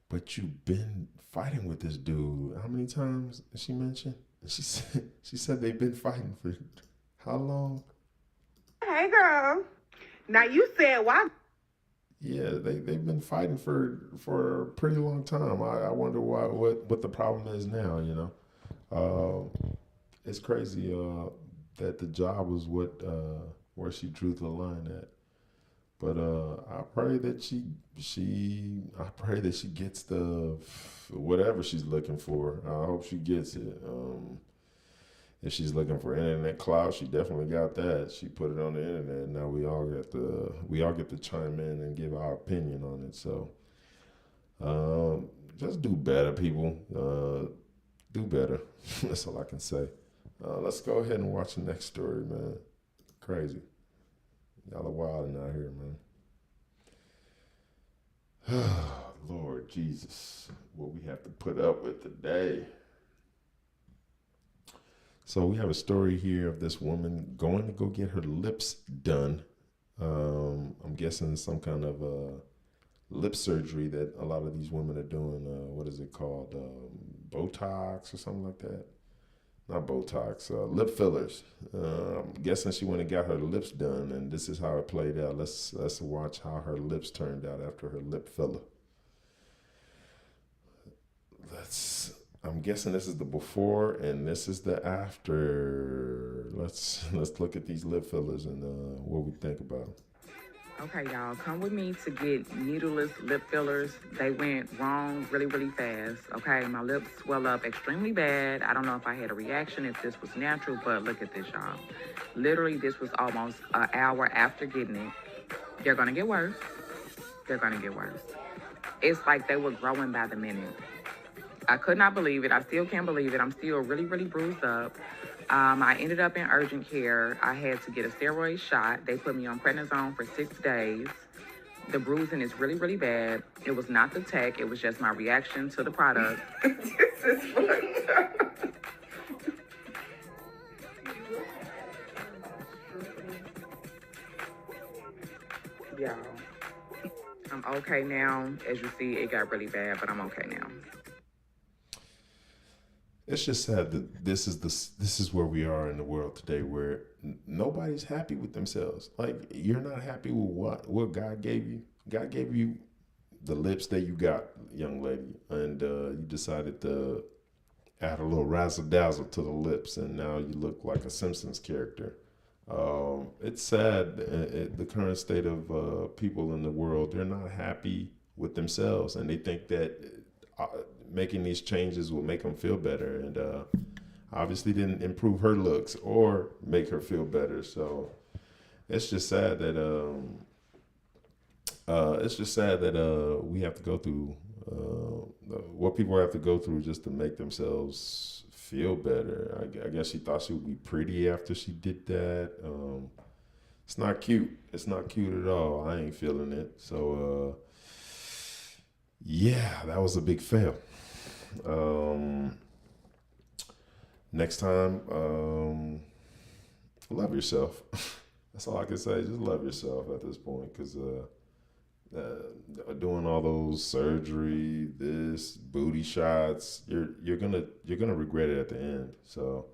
But you've been fighting with this dude. How many times did she mention? She said they've been fighting for how long? Hey, girl. Now you said why? Yeah, they've been fighting for a pretty long time. I wonder what the problem is now. You know, it's crazy that the job was where she drew the line at. But I pray that she gets the whatever she's looking for. I hope she gets it. If she's looking for internet clout, she definitely got that. She put it on the internet. Now we all get to chime in and give our opinion on it. So just do better, people. Do better. That's all I can say. Let's go ahead and watch the next story, man. Crazy. Y'all are wilding out here, man. Lord Jesus, what we have to put up with today. So we have a story here of this woman going to go get her lips done. I'm guessing some kind of lip surgery that a lot of these women are doing. What is it called? Botox or something like that? Not Botox, lip fillers. I'm guessing she went and got her lips done, and this is how it played out. Let's watch how her lips turned out after her lip filler. I'm guessing this is the before and this is the after. Let's look at these lip fillers and what we think about them. Okay, y'all, come with me to get needleless lip fillers. They went wrong really, really fast. Okay, my lips swell up extremely bad. I don't know if I had a reaction, if this was natural, but look at this, y'all. Literally, this was almost an hour after getting it. They're gonna get worse. They're gonna get worse. It's like they were growing by the minute. I could not believe it. I still can't believe it. I'm still really, really bruised up. I ended up in urgent care. I had to get a steroid shot. They put me on prednisone for 6 days. The bruising is really, really bad. It was not the tech. It was just my reaction to the product. This is fucked up. Y'all, I'm okay now. As you see, it got really bad, but I'm okay now. It's just sad that this is where we are in the world today, where nobody's happy with themselves. Like, you're not happy with what God gave you. God gave you the lips that you got, young lady, and you decided to add a little razzle dazzle to the lips, and now you look like a Simpsons character. It's sad, the current state of people in the world. They're not happy with themselves, and they think that making these changes will make them feel better, and obviously didn't improve her looks or make her feel better. So it's just sad that we have to go through what people have to go through just to make themselves feel better. I guess she thought she would be pretty after she did that. It's not cute. It's not cute at all. I ain't feeling it. So yeah, that was a big fail. Next time, love yourself. That's all I can say. Just love yourself at this point, because doing all those surgery, this booty shots, you're gonna regret it at the end. So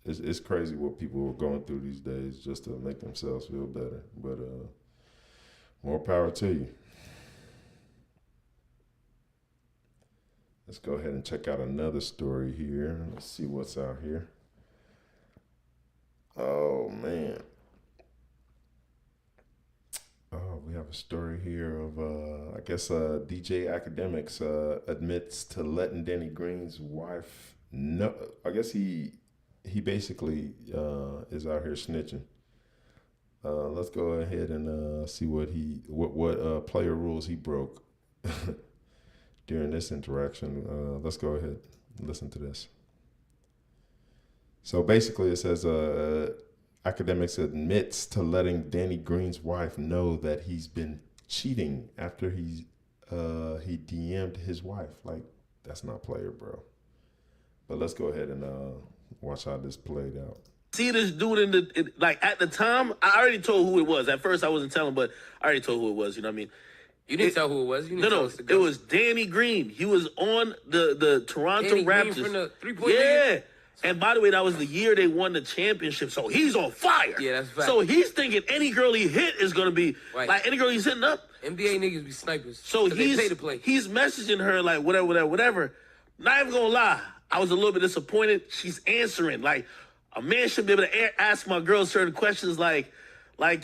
it's crazy what people are going through these days just to make themselves feel better. But more power to you. Let's go ahead and check out another story here. Let's see what's out here. Oh, man. Oh, we have a story here of, I guess, DJ Academics admits to letting Danny Green's wife know. I guess he basically is out here snitching. Let's go ahead and see what player rules he broke during this interaction. Let's go ahead and listen to this. So basically it says, Academics admits to letting Danny Green's wife know that he's been cheating after he DM'd his wife. Like, that's not player, bro. But let's go ahead and watch how this played out. See this dude like at the time, I already told who it was. At first I wasn't telling, but I already told who it was, you know what I mean? You didn't tell who it was. It was Danny Green. He was on the Toronto Danny Raptors. Green from the three-point yeah. nigga? And by the way, that was the year they won the championship, so he's on fire. Yeah, that's fact. So he's thinking any girl he hit is gonna be like any girl he's hitting up. NBA niggas be snipers. So they pay to play. he's messaging her like whatever. Not even gonna lie, I was a little bit disappointed. She's answering like a man should be able to ask my girl certain questions like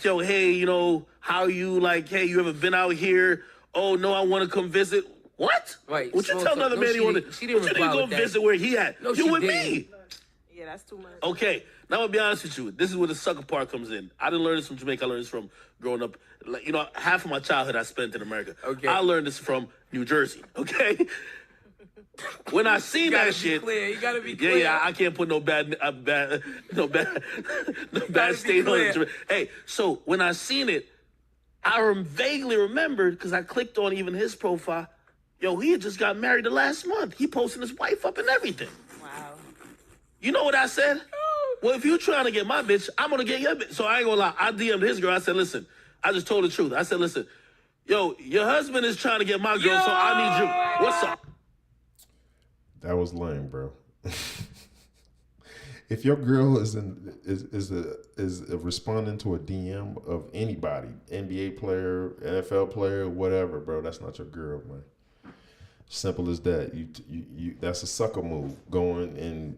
yo, hey, you know, how you like, hey, you ever been out here? Oh no, I want to come visit. What? Right. What you tell another man you want to? She didn't reply go with that. visit where he at? No, you she with didn't. me? Yeah, that's too much. Okay, now I'm gonna be honest with you. This is where the sucker part comes in. I didn't learn this from Jamaica. I learned this from growing up. Like, you know, half of my childhood I spent in America. Okay. I learned this from New Jersey. Okay. When I seen that shit, You gotta be clear. yeah, I can't put no bad state on it. Hey, so when I seen it, I vaguely remembered because I clicked on even his profile. Yo, he had just got married the last month. He posting his wife up and everything. Wow. You know what I said? Well, if you trying to get my bitch, I'm gonna get your bitch. So I ain't gonna lie. I DM'd his girl. I said, listen, I just told the truth. I said, listen, yo, your husband is trying to get my girl, so I need you. What's up? That was lame, bro. If your girl is responding to a DM of anybody, NBA player, NFL player, whatever, bro, that's not your girl, man. Simple as that. You that's a sucker move. Going and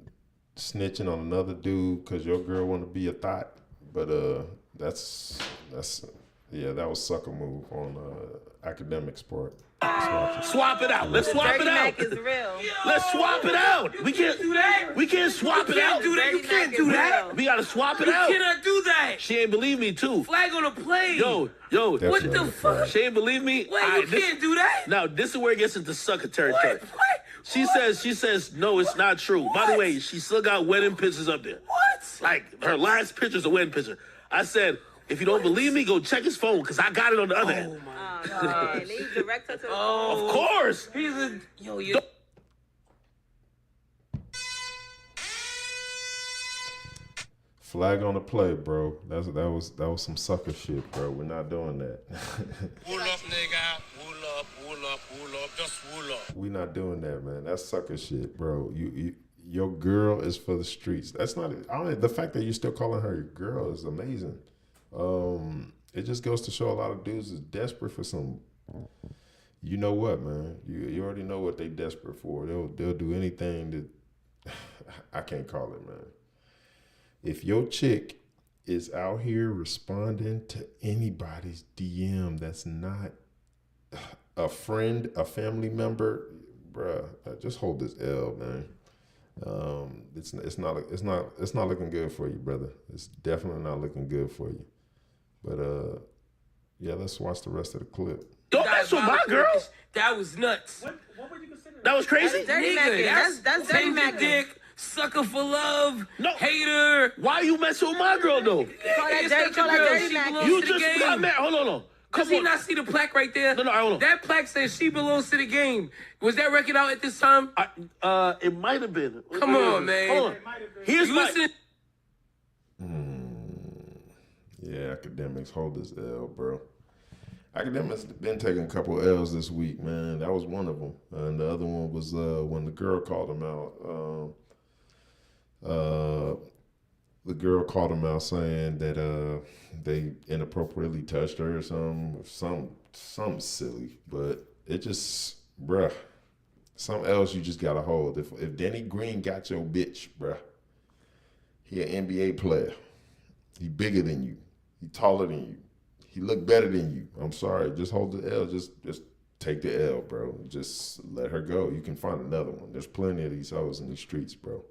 snitching on another dude because your girl want to be a thought. But that's that was sucker move on academic sport. Swap it out. Let's swap it out. Is real. Let's swap it out. We can't do that. We can't swap it out. You can't do that. We gotta swap it You out. cannot do that. She ain't believe me too. Flag on a play. Yo. What the fuck? She ain't believe me. Wait, you can't do that. Now this is where it gets into sucker territory. What? She says no, it's not true. What? By the way, she still got wedding pictures up there. What? Like her last picture's a wedding picture. I said, if you don't believe me, go check his phone because I got it on the other end. And they direct her to the Of course. He's a you. Flag on the play, bro. That was some sucker shit, bro. We're not doing that. Wool up, nigga. Wool up. Just wool up. We're not doing that, man. That's sucker shit, bro. Your girl is for the streets. That's not it. The fact that you're still calling her your girl is amazing. It just goes to show a lot of dudes is desperate for some. You know what, man? You already know what they desperate for. They'll do anything that I can't call it, man. If your chick is out here responding to anybody's DM that's not a friend, a family member, bruh, just hold this L, man. It's not looking good for you, brother. It's definitely not looking good for you. But let's watch the rest of the clip. Don't mess with my girl. That was nuts. What would you consider? That was crazy. Nigga, that's dirty macking. dick. Sucker for love. No. Hater. Why you messing with my girl though? Call that dirty macking. You just got married. Hold on. Does he not see the plaque right there? No, hold on. That plaque says she belongs to the game. Was that record out at this time? It might have been. Come on, man. Hold on. Here's You my. listen. Yeah, academics hold this L, bro. Academics been taking a couple L's this week, man. That was one of them. And the other one was when the girl called him out. The girl called him out saying that they inappropriately touched her or something silly. But it just, bruh, something else you just gotta hold. If Danny Green got your bitch, bruh, he an NBA player. He bigger than you. He taller than you. He look better than you. I'm sorry. Just hold the L. Just take the L, bro. Just let her go. You can find another one. There's plenty of these hoes in the streets, bro.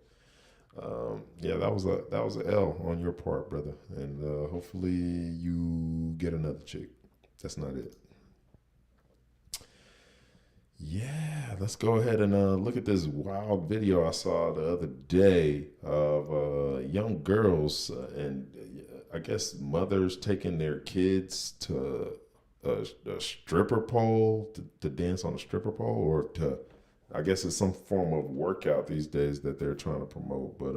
That was a L on your part, brother. And hopefully you get another chick. That's not it. Yeah, let's go ahead and look at this wild video I saw the other day of young girls and I guess mothers taking their kids to a stripper pole to dance on a stripper pole, or to, I guess it's some form of workout these days that they're trying to promote. But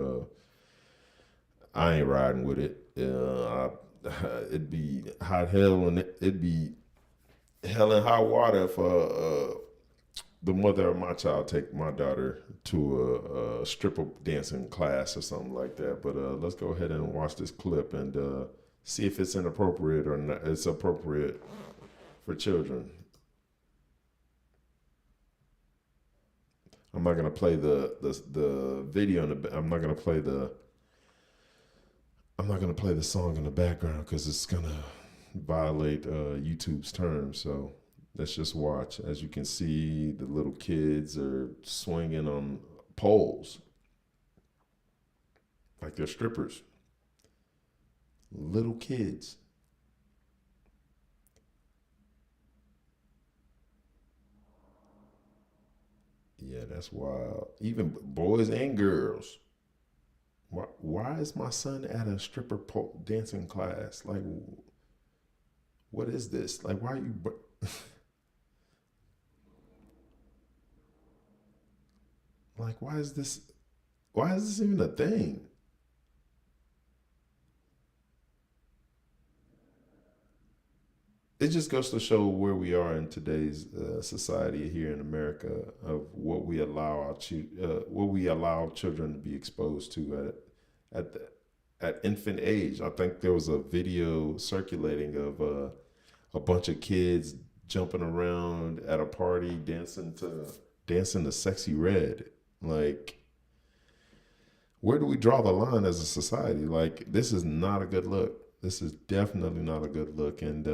I ain't riding with it. It'd be hot hell, and it'd be hell and high water if the mother of my child take my daughter to a stripper dancing class or something like that. But let's go ahead and watch this clip and see if it's inappropriate or not. It's appropriate for children. I'm not gonna play the video I'm not gonna play the song in the background because it's gonna violate YouTube's terms. So let's just watch. As you can see, the little kids are swinging on poles like they're strippers. Little kids. Yeah, that's wild. Even boys and girls. Why is my son at a stripper pole dancing class? Like, what is this? Like, why are you... Like, why is this even a thing? It just goes to show where we are in today's society here in America of what we allow children to be exposed to at infant age. I think there was a video circulating of a bunch of kids jumping around at a party dancing to Sexy Red. Like, where do we draw the line as a society? Like, this is not a good look. This is definitely not a good look. And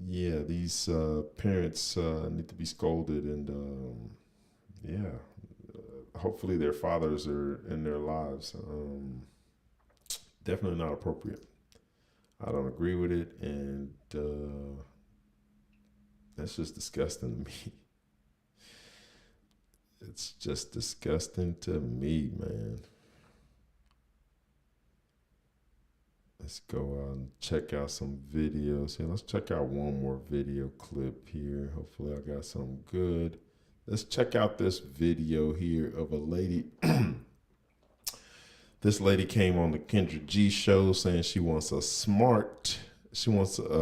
yeah, these parents need to be scolded. And hopefully their fathers are in their lives. Definitely not appropriate. I don't agree with it. And that's just disgusting to me. It's just disgusting to me, man. Let's go out and check out some videos here. Let's check out one more video clip here. Hopefully I got something good. Let's check out this video here of a lady. This lady came on the Kendra G show saying she wants a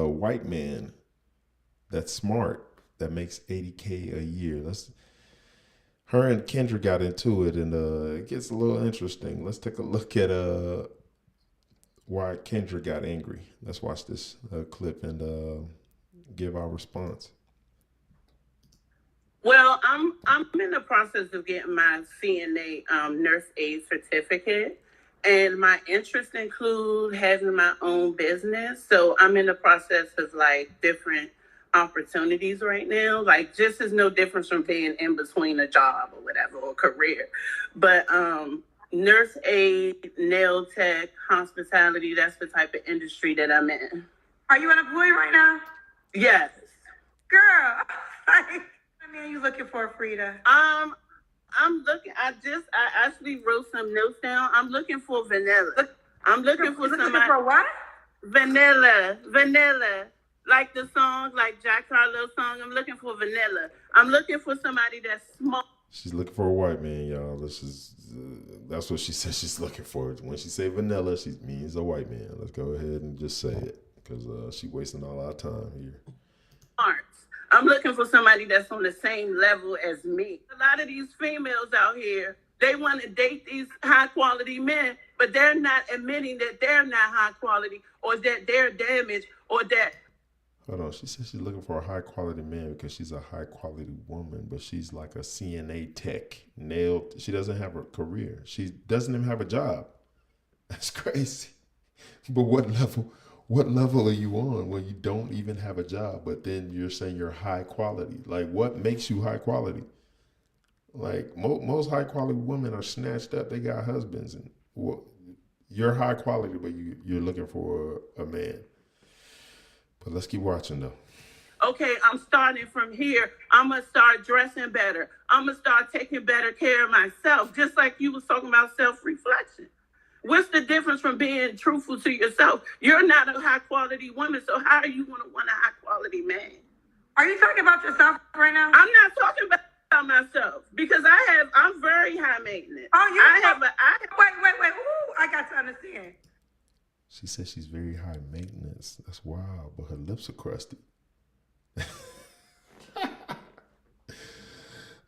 white man that's smart, that makes $80K a year. Her and Kendra got into it, and it gets a little interesting. Let's take a look at why Kendra got angry. Let's watch this clip and give our response. Well, I'm in the process of getting my CNA nurse aid certificate, and my interests include having my own business. So I'm in the process of like different opportunities right now. Like, just is no difference from being in between a job or whatever, or career. But nurse aid, nail tech, hospitality, that's the type of industry that I'm in. Are you unemployed right now? Yes. Girl, I mean, you looking for, Frida? I'm looking, I actually wrote some notes down. I'm looking for vanilla. I'm looking for somebody. Looking for what? Vanilla. Like the song, like Jack Harlow's song. I'm looking for vanilla. I'm looking for somebody that's smart. She's looking for a white man, y'all. That's what she says she's looking for. When she say vanilla, she means a white man. Let's go ahead and just say it, because she's wasting all our time here. I'm looking for somebody that's on the same level as me. A lot of these females out here, they want to date these high quality men, but they're not admitting that they're not high quality, or that they're damaged, or that. Hold on, she said she's looking for a high quality man because she's a high quality woman, but she's like a CNA tech. She doesn't have a career. She doesn't even have a job. That's crazy. But what level are you on when you don't even have a job, but then you're saying you're high quality? Like, what makes you high quality? Like, most high quality women are snatched up. They got husbands, and you're high quality, but you're looking for a man. But let's keep watching, though. Okay, I'm starting from here. I'm going to start dressing better. I'm going to start taking better care of myself, just like you was talking about self-reflection. What's the difference from being truthful to yourself? You're not a high-quality woman, so how are you going to want a high-quality man? Are you talking about yourself right now? I'm not talking about myself, because I'm very high maintenance. Oh, wait. Ooh, I got to understand. She says she's very high maintenance. That's wild, but her lips are crusty.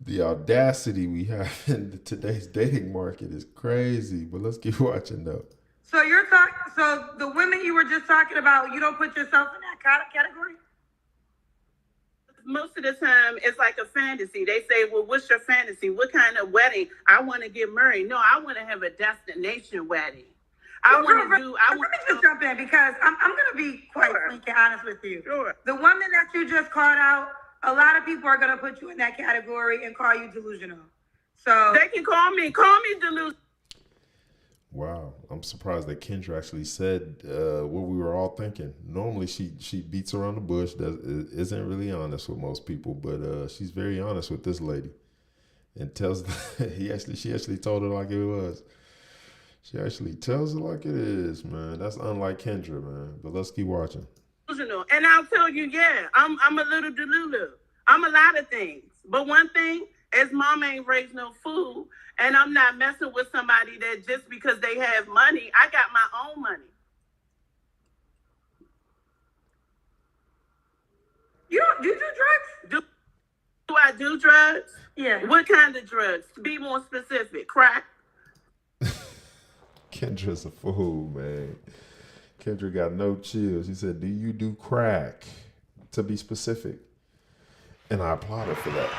The audacity we have in today's dating market is crazy. But let's keep watching though. So so the women you were just talking about, you don't put yourself in that category? Most of the time, it's like a fantasy. They say, well, what's your fantasy? What kind of wedding? I want to get married. No, I want to have a destination wedding. Let me just jump in because I'm going to be quite frankly honest with you. Sure. The woman that you just called out, a lot of people are going to put you in that category and call you delusional. So they can call me delusional. Wow, I'm surprised that Kendra actually said what we were all thinking. Normally, she beats around the bush, isn't really honest with most people, but she's very honest with this lady, and tells she actually told her like it was. She actually tells it like it is, man. That's unlike Kendra, man. But let's keep watching. And I'll tell you, yeah, I'm a little delulu. I'm a lot of things, but one thing is, mom ain't raised no fool. And I'm not messing with somebody that just because they have money, I got my own money. You do drugs? Do I do drugs? Yeah. What kind of drugs? Be more specific. Crack? Kendra's a fool, man. Kendra got no chill. She said, do you do crack? To be specific. And I applaud her for that.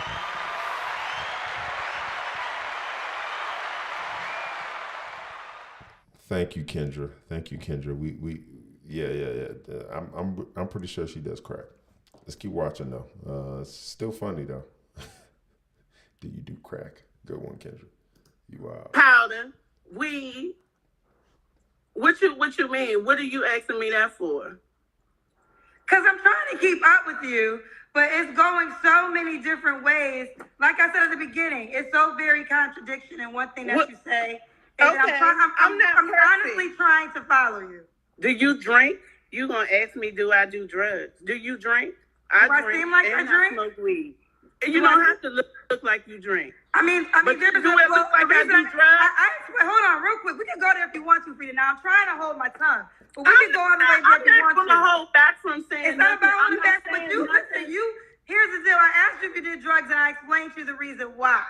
Thank you, Kendra. Thank you, Kendra. Yeah. I'm pretty sure she does crack. Let's keep watching though. It's still funny though. Do you do crack? Good one, Kendra. You powder, weed. What you mean? What are you asking me that for? Because I'm trying to keep up with you, but it's going so many different ways. Like I said at the beginning, it's so very contradiction in one thing that you say. And okay, I'm honestly trying to follow you. Do you drink? You gonna ask me, do I do drugs? Do you drink? I seem like I drink? Smoke weed. You don't have to look like you drink. I mean, but there's do it look like I do drugs? Hold on, real quick. We can go there if you want to, Frida. Now I'm trying to hold my tongue, but we can go all the way there if you want to. I'm not gonna hold back from saying. It's not about holding back, but listen. Here's the deal. I asked you if you did drugs, and I explained to you the reason why.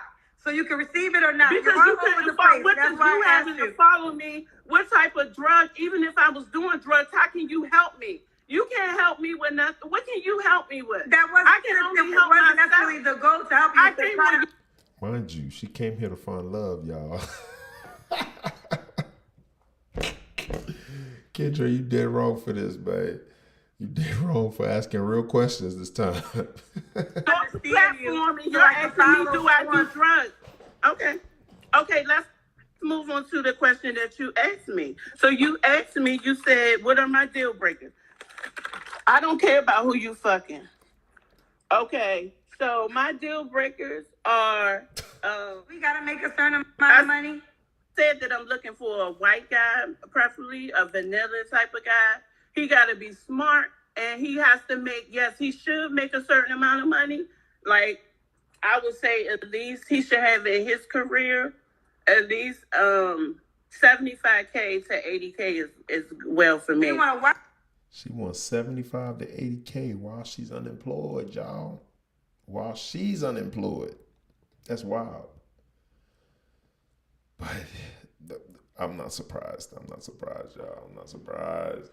So you can receive it or not. Because you couldn't follow. That's why I asked you to follow me. What type of drug? Even if I was doing drugs, how can you help me? You can't help me with nothing. What can you help me with? That wasn't necessarily the goal to help you. Mind you, she came here to find love, y'all. Kendra, you dead wrong for this, babe. You did wrong for asking real questions this time. Platform, and you're asking me, do I do drugs? Okay, let's move on to the question that you asked me. So you asked me, you said, what are my deal breakers? I don't care about who you fucking. Okay, so my deal breakers are... we gotta make a certain amount of money. Said that I'm looking for a white guy, preferably a vanilla type of guy. He got to be smart, and he has to he should make a certain amount of money. Like, I would say at least he should have in his career at least 75K to 80K is well for me. She wants 75 to 80K while she's unemployed, y'all. While she's unemployed. That's wild. But I'm not surprised. I'm not surprised, y'all. I'm not surprised.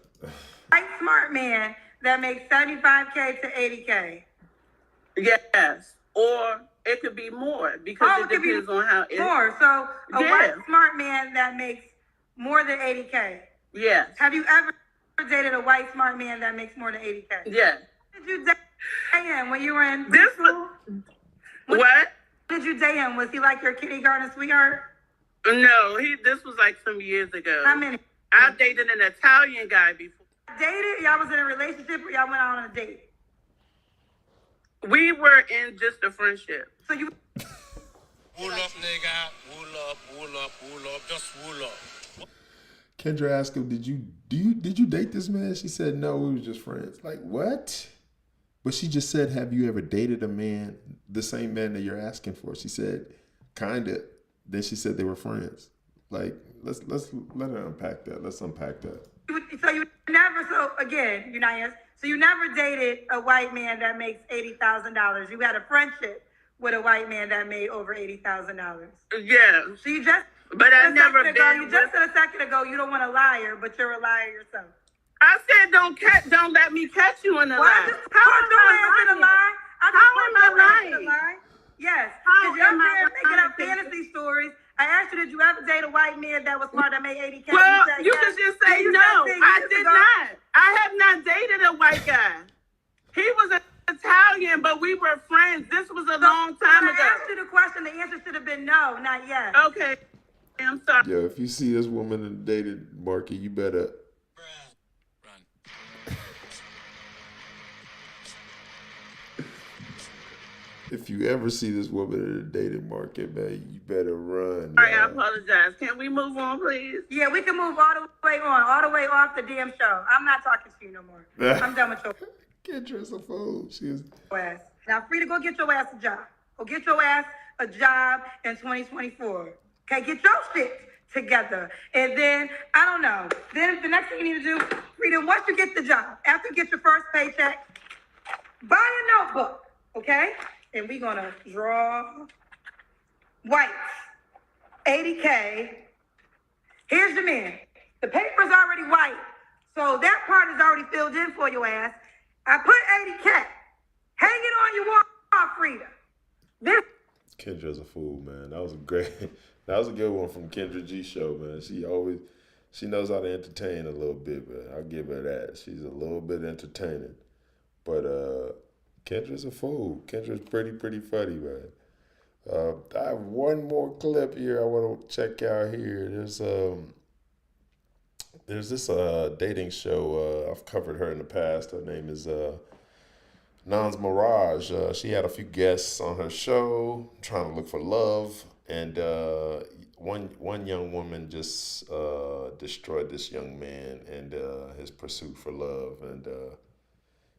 White smart man that makes 75K to 80K. Yes. Or it could be more because it depends on how it's more. So a white smart man that makes more than 80K. Yes. Have you ever dated a white smart man that makes more than 80K? Yes. Did you date him when you were in school? What? Did you date him? Was he like your kindergarten sweetheart? No, this was like some years ago. How many? I dated an Italian guy before. Dated? Y'all was in a relationship or y'all went out on a date? We were in just a friendship. So you... Wool up, nigga. Wool up. Just wool up. Kendra asked him, did you date this man? She said, no, we were just friends. Like, what? But she just said, have you ever dated a man, the same man that you're asking for? She said, kinda. Then she said they were friends. Like, let's let her unpack that. Let's unpack that. So you never dated a white man that makes $80,000. You had a friendship with a white man that made over $80,000. Yeah. So you just, but I never been. You just said a second ago you don't want a liar, but you're a liar yourself. I said don't let me catch you in the lie. How am I lying? How am I lying? Yes. How Because you're am I making up lying? fantasy stories. I asked you, did you ever date a white man that was smart that made $80K? Well, you can just say no. I did not. I have not dated a white guy. He was Italian, but we were friends. This was a long time ago. I asked you the question. The answer should have been no, not yes. Okay. I'm sorry. Yo, if you see this woman in the dating market, you better. If you ever see this woman in the dating market, man, you better run. All right, I apologize. Can we move on, please? Yeah, we can move all the way on, all the way off the damn show. I'm not talking to you no more. I'm done with your Kendra's a fool. She is. ass. Now, Frida, go get your ass a job. Go get your ass a job in 2024. Okay, get your shit together. And then, I don't know. Then the next thing you need to do, Frida, once you get the job, after you get your first paycheck, buy a notebook, okay? And we're gonna draw whites, 80K. Here's the man. The paper's already white, so that part is already filled in for your ass. I put 80K. Hang it on your wall, Frida. This. Kendra's a fool, man. That was a good one from Kendra G show, man. She knows how to entertain a little bit, man. I'll give her that. She's a little bit entertaining. But Kendra's a fool. Kendra's pretty funny, man. I have one more clip here I want to check out here. There's this dating show. I've covered her in the past. Her name is Nans Mirage. She had a few guests on her show trying to look for love, and one young woman just destroyed this young man and his pursuit for love, and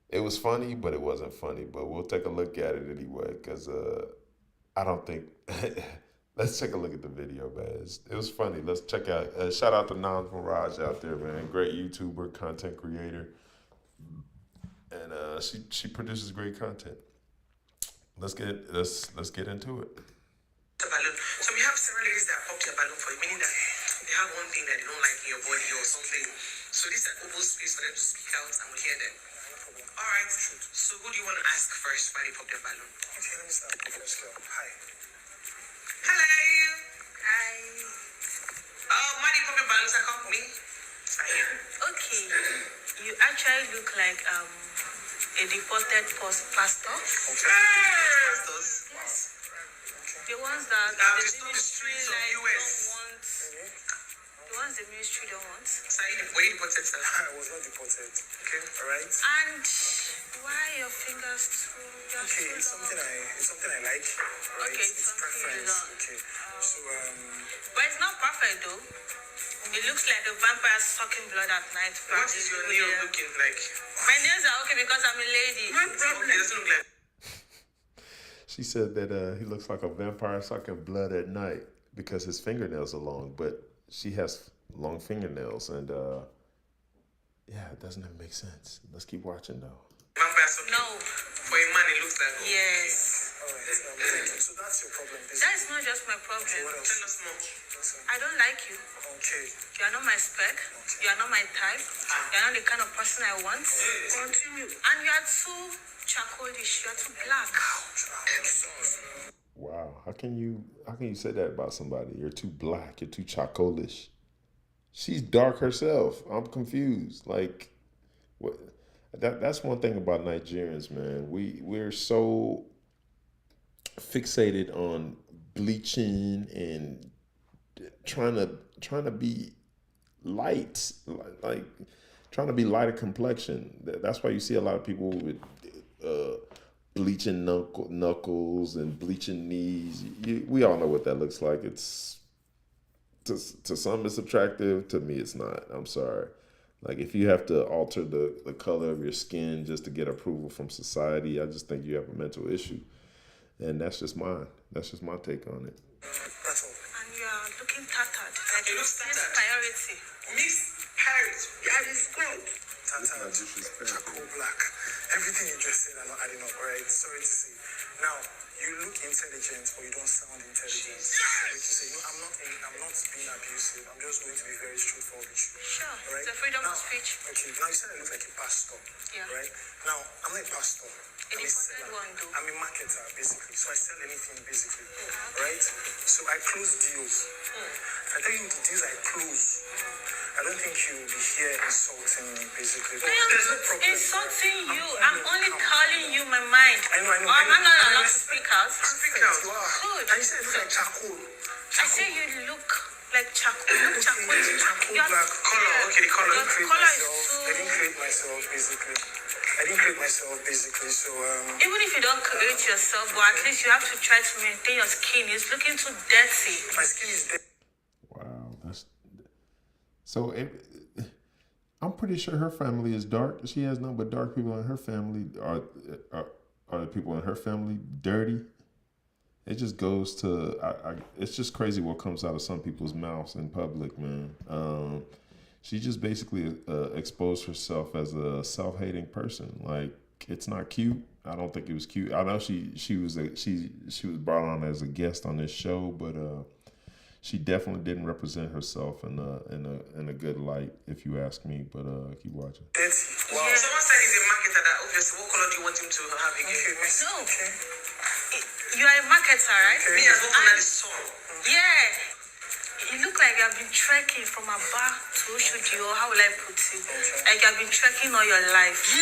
it was funny, but it wasn't funny. But we'll take a look at it anyway, because I don't think. Let's take a look at the video, man. It was funny. Let's check out. Shout out to Nans Mirage out there, man. Great YouTuber, content creator. And she produces great content. Let's get into it. Balloon. So we have several ladies that pop their balloon for you, meaning that they have one thing that they don't like in your body or something. So this is an open space for them to speak out and we'll hear them. Alright, so who do you want to ask first while they pop their balloon? Okay, let me start with the first girl. Hi. Hello. Hi. Why do you pop your balloons? I come me. Okay. You actually look like a deported pastor. Okay. Pastors? Yes. The ones that the streets of US. The ones the ministry don't want. So were you deported, sir? I was not deported. Okay, alright. And why your fingers too? Okay, it's something I like. Right? Okay, it's preference. Okay. So but it's not perfect though. It looks like a vampire sucking blood at night. What is your nail looking like? My nails are okay because I'm a lady. No problem. It doesn't look like. She said that he looks like a vampire sucking blood at night because his fingernails are long, but she has long fingernails, and yeah, it doesn't even make sense. Let's keep watching though. Vampire sucking? No. For a man, it looks like. Yes. Alright, thank you. So that's your problem. That is not just my problem. So what else? Tell us more. I don't like you. Okay. You are not my spec. Okay. You are not my type. You are not the kind of person I want. Continue. And you are too charcoalish. You are too black. Wow, how can you say that about somebody? You're too black. You're too charcoalish. She's dark herself. I'm confused. Like, what? That's one thing about Nigerians, man. We're so fixated on bleaching and trying to be light, like trying to be lighter complexion. That's why you see a lot of people with bleaching knuckles and bleaching knees. We all know what that looks like. It's to some it's attractive. To me, it's not. I'm sorry. Like, if you have to alter the color of your skin just to get approval from society, I just think you have a mental issue. And that's just mine. That's just my take on it. That's all. And you are looking tattered. Like You look tattered. priority. Miss Harris, that is good. Tattered, charcoal black. Everything you just said are not adding up, alright? Sorry to say. Now, you look intelligent, but you don't sound intelligent. Sorry to say, I'm not being abusive. I'm just going to be very straightforward with you. Sure. Right? It's a freedom of speech. Okay, now you said I look like a pastor. Yeah. Right? Now, I'm not a pastor. I'm a seller. One, though. I'm a marketer, basically. So I sell anything, basically. Right? So I close deals. I tell you the deals I close. I don't think you will be here insulting me, basically. There's no problem. Insulting you. I'm only telling you my mind. I know. I'm not allowed to speak out. Speak out. You are. Good. And you said you look like charcoal. I say you look like charcoal. You look charcoal. Charcoal black. Color. Okay, the color. I didn't create myself, basically. So, even if you don't create yourself, but at least you have to try to maintain your skin. It's looking too dirty. My skin is dirty. Wow, that's so. I'm pretty sure her family is dark. She has none but dark people in her family. Are the people in her family dirty? It just goes to. It's just crazy what comes out of some people's mouths in public, man. She just basically exposed herself as a self-hating person. Like, it's not cute. I don't think it was cute. I know she was brought on as a guest on this show, but she definitely didn't represent herself in a good light, if you ask me. But keep watching. Wow. Yeah. Someone said he's a marketer. That obviously, what color do you want him to have again? No. You are a marketer, right? Okay. Me as working at the sun. Yeah. You look like you have been trekking from Aba to Oshodi, or how will I put it? Like you have been trekking all your life.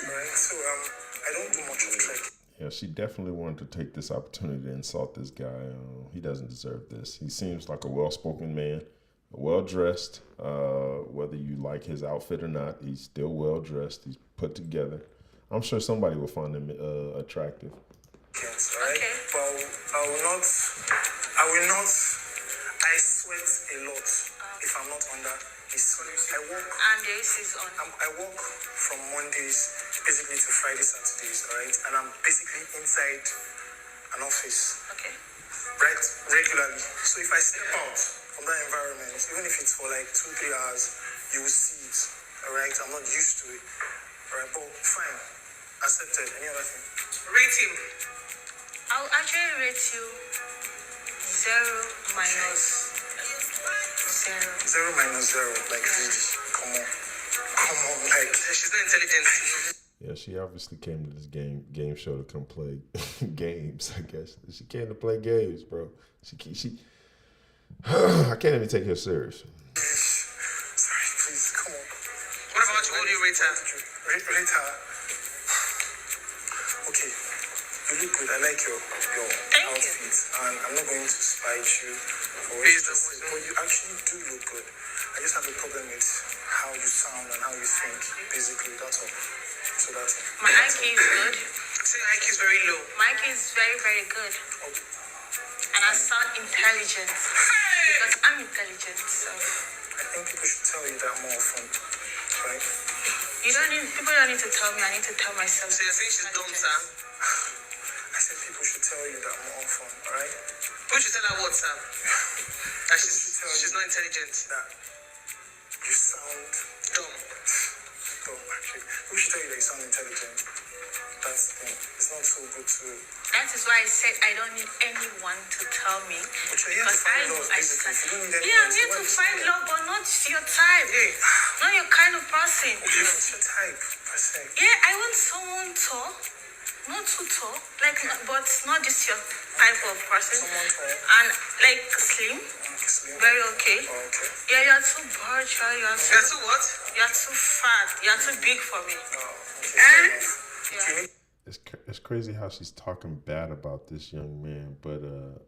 Right? So, I don't do much of trekking. Yeah, she definitely wanted to take this opportunity to insult this guy. He doesn't deserve this. He seems like a well-spoken man, well-dressed. Whether you like his outfit or not, he's still well-dressed. He's put together. I'm sure somebody will find him attractive. Yes, right? Okay. But I sweat a lot if I'm not under the sun. And the AC is on. I work from Mondays basically to Friday, Saturdays, right? And I'm basically inside an office. Okay. Right? Regularly. So if I step out from that environment, even if it's for like 2-3 hours, you will see it. Alright? I'm not used to it. Alright, but fine. Accepted. Any other thing? Rate him. I'll actually rate you 0 minus 0. 0 minus 0, like really. Come on, like she's not intelligent. Yeah, she obviously came to this game show to come play games. I guess she came to play games, bro. She I can't even take her serious. Sorry, please, come on. What about you? What do you rate her? Rate her. Okay. You look good. I like your outfit. And I'm not going to spite you for what you just said, but you actually do look good. I just have a problem with how you sound and how you think, basically. That's all. So that's it. My IQ is good. Say IQ is very low. My IQ is very, very good. Okay. And I sound intelligent. Because I'm intelligent, so. I think people should tell you that more often, right? People don't need to tell me, I need to tell myself. So you're saying she's dumb, sir? I said people should tell you that more often, alright? Who should tell her what, sir? That she's not intelligent. That you sound dumb. Dumb, actually. Who should tell you that you sound intelligent? That's the thing. It's not so good to... That is why I said I don't need anyone to tell me. But you're here to find love, basically. If you don't need anyone, yeah, I'm here to find love, but not your type. Hey. Not your kind of person. Okay, what's your type, per se? Yeah, I want someone tall. Not too tall, like, but not just your type of person. Someone tall. And like slim. Slim. Very okay. Oh, okay. Yeah, you're too virtual. You're too what? You're too fat. You're too big for me. Oh, okay. Yeah. It's crazy how she's talking bad about this young man, but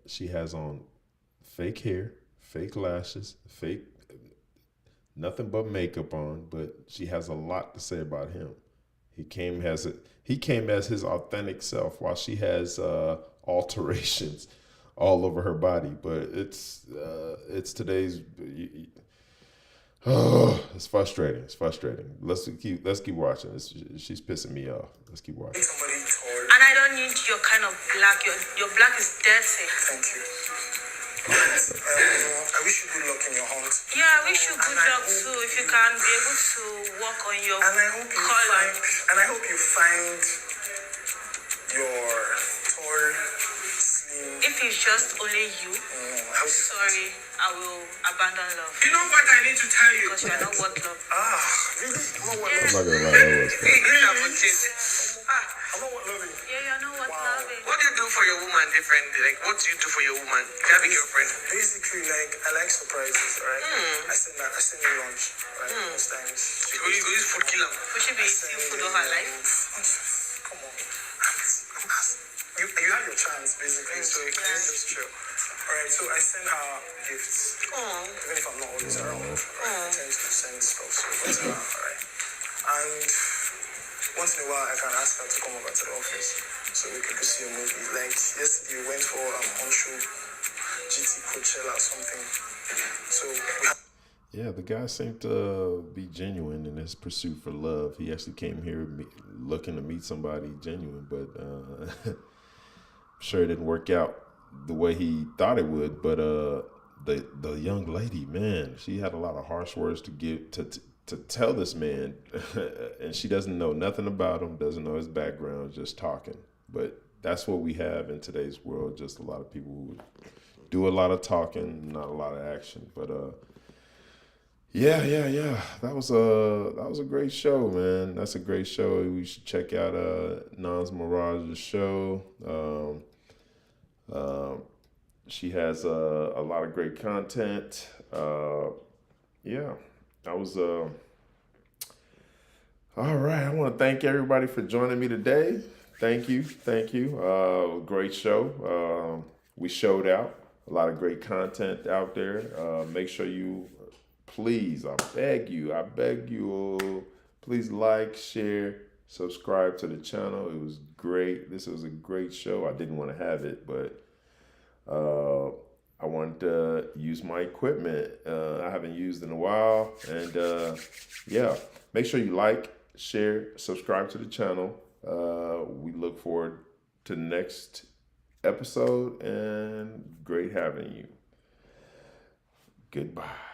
she has on fake hair, fake lashes, fake nothing but makeup on, but she has a lot to say about him. He came as his authentic self, while she has alterations all over her body. But it's today's. It's frustrating. It's frustrating. Let's keep watching. She's pissing me off. Let's keep watching. And I don't need your kind of black. Your black is dirty. Thank you. I wish you good luck in your hunt. Yeah, I wish you good luck too. If you can be able to work on your color. And I hope you find You're tall, slim. If it's just only you, sorry, I will abandon love. You know what I need to tell you? Because you are not worth love. Really? I'm not what I'm not loving. gonna lie, that was fun. I'm not what loving. Yeah, you're not worth loving. What do you do for your woman differently? Like, what do you do for your woman? Do you have a girlfriend? Basically, like, I like surprises, right? I send her lunch, right? Most times. You go use food kill her. Will she be eating food all her life? Come on. You have your chance, basically, so you can just chill. Alright, so I send her gifts. Even if I'm not always around, I tend to send stuff to her, alright? And once in a while, I can ask her to come over to the office so we could go see a movie. Like yesterday, we went for on-show GT Coachella or something. So Yeah, the guy seemed to be genuine in his pursuit for love. He actually came here looking to meet somebody genuine, but I'm sure it didn't work out the way he thought it would. But the young lady, man, she had a lot of harsh words to give to tell this man, and she doesn't know nothing about him, doesn't know his background, just talking. But that's what we have in today's world, just a lot of people who do a lot of talking, not a lot of action. But yeah. That was a great show, man. That's a great show. We should check out Nans Mirage's show. She has a lot of great content. Yeah, that was all right. I want to thank everybody for joining me today. Thank you. Great show. We showed out a lot of great content out there. Make sure you, please, I beg you, please like, share, subscribe to the channel. It was great. This was a great show. I didn't want to have it, but I wanted to use my equipment. I haven't used in a while. And yeah, make sure you like, share, subscribe to the channel. We look forward to the next episode, and great having you. Goodbye.